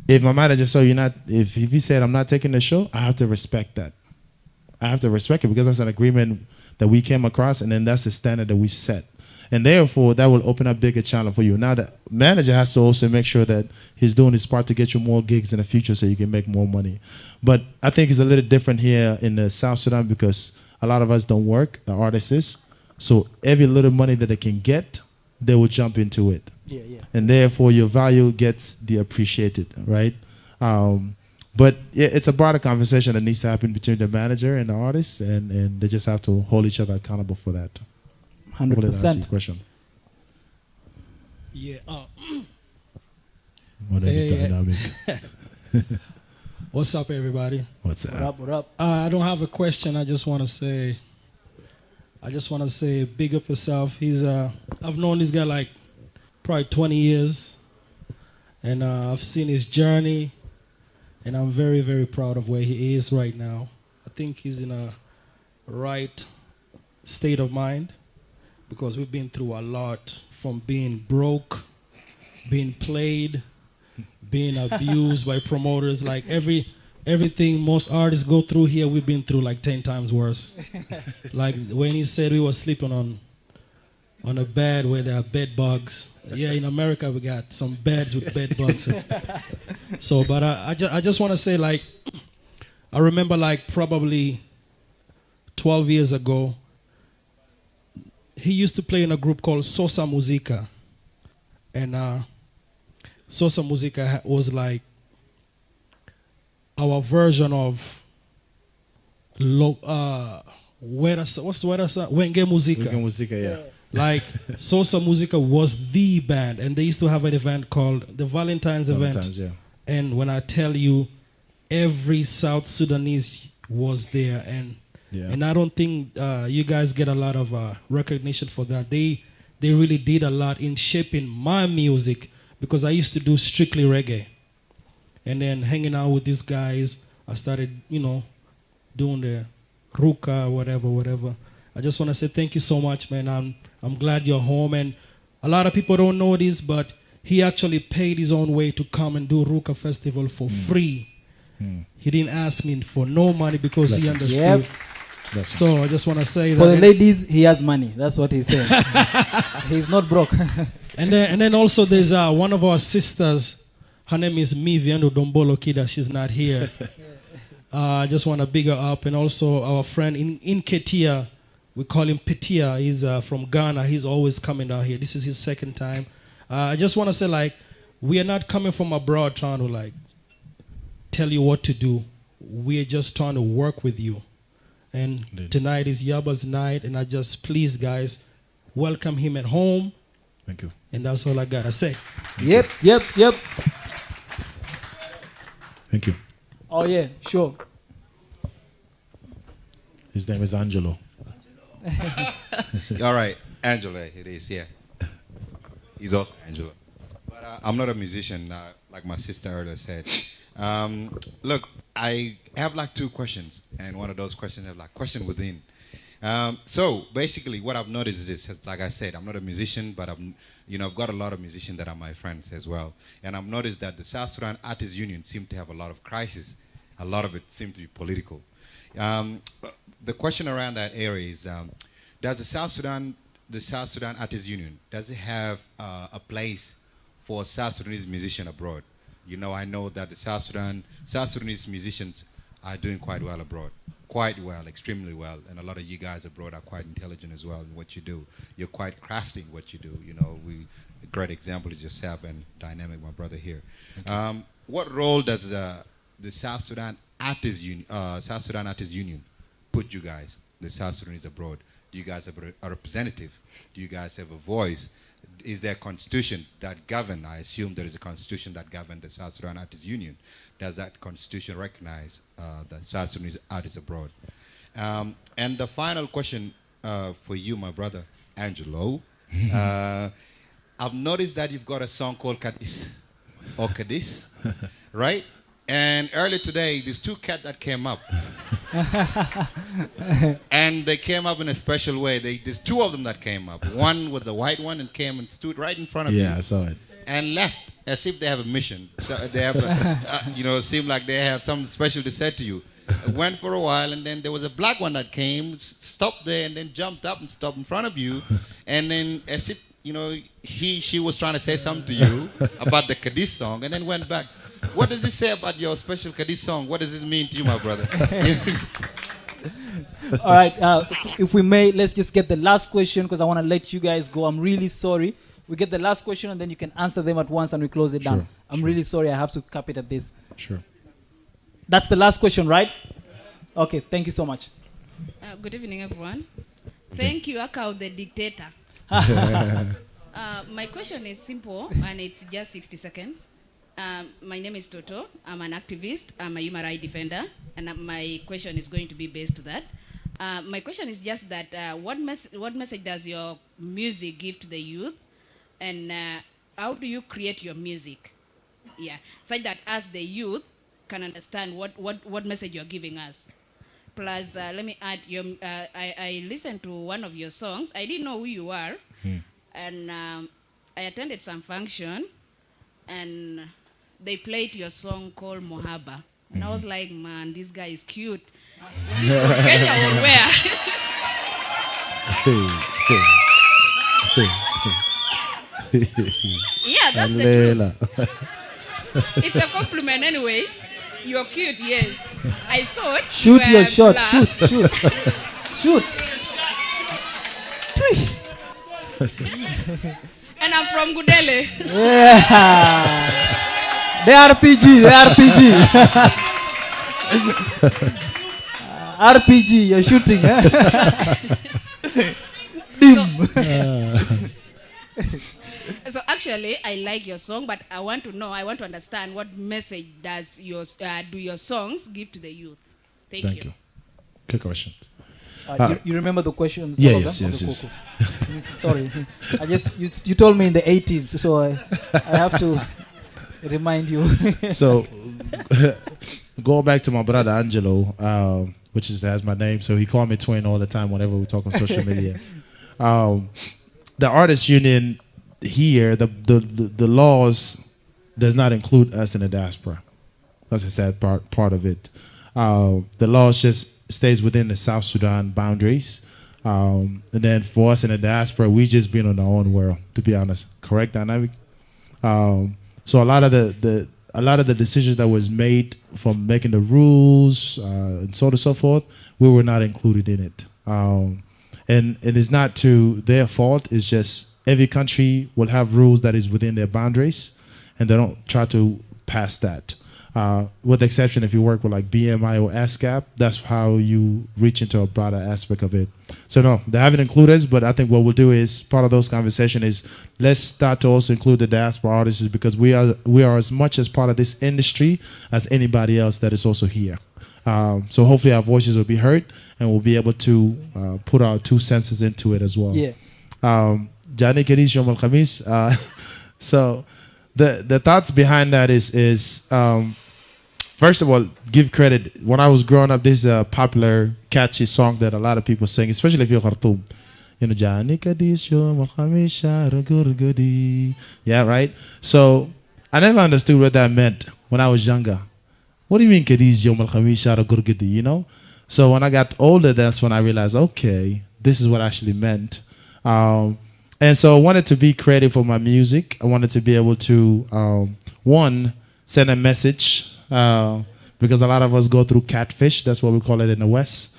Speaker 2: If my manager saw you're not, if he said I'm not taking the show, I have to respect that. I have to respect it because that's an agreement that we came across, and then that's the standard that we set. And therefore, that will open up bigger channel for you. Now, the manager has to also make sure that he's doing his part to get you more gigs in the future so you can make more money. But I think it's a little different here in the South Sudan because a lot of us don't work, the artists. So every little money that they can get, they will jump into it. Yeah. And therefore, your value gets appreciated, right? But yeah, it's a broader conversation that needs to happen between the manager and the artist, and they just have to hold each other accountable for that.
Speaker 1: 100%.
Speaker 2: Hopefully that answers your question.
Speaker 9: Yeah.
Speaker 2: My name is Dynamic.
Speaker 9: What's up, everybody?
Speaker 2: What's up?
Speaker 1: What up?
Speaker 9: I don't have a question. I just want to say big up yourself. I've known this guy like probably 20 years, and I've seen his journey, and I'm very, very proud of where he is right now. I think he's in a right state of mind because we've been through a lot, from being broke, being played, being abused by promoters. Like everything most artists go through here, we've been through like 10 times worse. Like when he said we were sleeping on a bed where there are bed bugs. Yeah, in America we got some beds with bed bugs. So, but I just want to say, like, I remember like probably 12 years ago, he used to play in a group called Sosa Musica. And Sosa Musica was like our version of Wenge Musica.
Speaker 2: Wenge Musica, yeah.
Speaker 9: Like Sosa Musica was the band, and they used to have an event called the Valentine's event.
Speaker 2: Yeah.
Speaker 9: And when I tell you, every South Sudanese was there, and I don't think you guys get a lot of recognition for that. They really did a lot in shaping my music, because I used to do strictly reggae. And then hanging out with these guys, I started, doing the Ruka, whatever. I just want to say thank you so much, man. I'm glad you're home, and a lot of people don't know this, but he actually paid his own way to come and do Ruka Festival for free. He didn't ask me for no money because he understood.
Speaker 1: Yep.
Speaker 9: So I just want to say that.
Speaker 1: For the ladies, he has money. That's what he's saying. He's not broke.
Speaker 9: and then also there's one of our sisters. Her name is Miviano Dombolo Kida. She's not here. I just want to big her up. And also our friend in Ketia, we call him Petia. He's from Ghana. He's always coming down here. This is his second time. I just want to say, like, we are not coming from abroad trying to, like, tell you what to do. We are just trying to work with you. And tonight is Yaba's night. And I just, please, guys, welcome him at home.
Speaker 2: Thank you.
Speaker 9: And that's all I got to say.
Speaker 1: Yep.
Speaker 2: Thank you.
Speaker 1: Oh, yeah, sure.
Speaker 2: His name is Angelo.
Speaker 10: All right, Angelo, it is, yeah. He's also Angelo. But I'm not a musician, like my sister earlier said. Look, I have like 2 questions, and one of those questions have like question within. So basically, what I've noticed is this: like I said, I'm not a musician, but I've got a lot of musicians that are my friends as well, and I've noticed that the South Sudan Artists Union seem to have a lot of crisis. A lot of it seems to be political. The question around that area is: does the South Sudan Artists Union, does it have a place for South Sudanese musicians abroad? I know that the South Sudanese musicians are doing quite well abroad. Quite well, extremely well. And a lot of you guys abroad are quite intelligent as well in what you do. You're quite crafty in what you do. A great example is yourself and Dynamic, my brother here. What role does the South Sudan Artists Union put you guys, the South Sudanese abroad? Do you guys have a representative? Do you guys have a voice? Is there a constitution that governs? I assume there is a constitution that governs the South Sudan Artists Union. Does that constitution recognize the South Sudanese artists abroad? And the final question for you, my brother, Angelo. I've noticed that you've got a song called Kadis, or Kadis, right? And earlier today, there's 2 cats that came up. And they came up in a special way. There's 2 of them that came up. One was the white one and came and stood right in front of you.
Speaker 2: Yeah, I saw it.
Speaker 10: And left as if they have a mission. So they have, it seemed like they have something special to say to you. Went for a while, and then there was a black one that came, stopped there, and then jumped up and stopped in front of you. And then as if, she was trying to say something to you about the Kadis song, and then went back. What does it say about your special Kadis song? What does it mean to you, my brother?
Speaker 1: All right, if we may, let's just get the last question because I want to let you guys go. I'm really sorry. We get the last question and then you can answer them at once and we close it down. I'm really sorry. I have to cap it at this.
Speaker 2: Sure.
Speaker 1: That's the last question, right? Okay, thank you so much.
Speaker 11: Good evening, everyone. Thank you, Akau, the dictator. My question is simple and it's just 60 seconds. My name is Toto. I'm an activist. I'm a human rights defender. And my question is going to be based to that. My question is just that what message does your music give to the youth? And how do you create your music? Yeah, such that as the youth can understand what message you're giving us. Plus, let me add, I listened to one of your songs. I didn't know who you are. And I attended some function. And they played your song called Mohaba. And I was like, man, this guy is cute. Is it from Kenya or where? Yeah, that's the truth. It's a compliment anyways. You're cute, yes. I thought
Speaker 1: shoot your shot. Shoot.
Speaker 11: And I'm from Gudele.
Speaker 1: Yeah. The RPG. RPG, you're shooting,
Speaker 11: So actually, I like your song, but I want to understand what message do your songs give to the youth? Thank you.
Speaker 2: Good question.
Speaker 1: You remember the questions?
Speaker 2: Yes.
Speaker 1: Sorry, you told me in the 80s, so I have to remind you.
Speaker 2: So, going back to my brother Angelo, which has my name. So he called me twin all the time whenever we talk on social media. The artists union here, the laws does not include us in the diaspora. That's a sad part of it. The laws just stays within the South Sudan boundaries. And then for us in the diaspora, we just been on our own world, to be honest. Correct, Dynamic? So a lot of the decisions that was made from making the rules and so on and so forth, we were not included in it. And it's not to their fault. It's just every country will have rules that is within their boundaries, and they don't try to pass that. With the exception if you work with like BMI or ASCAP, that's how you reach into a broader aspect of it. So no, they haven't included us, but I think what we'll do is part of those conversations is let's start to also include the diaspora artists, because we are as much as part of this industry as anybody else that is also here. So hopefully our voices will be heard, and we'll be able to put our 2 senses into it as well.
Speaker 1: Yeah.
Speaker 2: Jani Kadish Yom Al Khamis. So the thoughts behind that is first of all, give credit. When I was growing up, this is a popular, catchy song that a lot of people sing, especially if you're Khartoum. You know, Jani Kadish Yom Al Khamis Shara Gurgudi. Yeah, right? So I never understood what that meant when I was younger. What do you mean Kadish Yom Al Khamis Shara Gurgudi, you know? So when I got older, that's when I realized, okay, this is what I actually meant. And so I wanted to be creative for my music. I wanted to be able to, one, send a message, because a lot of us go through catfish. That's what we call it in the West.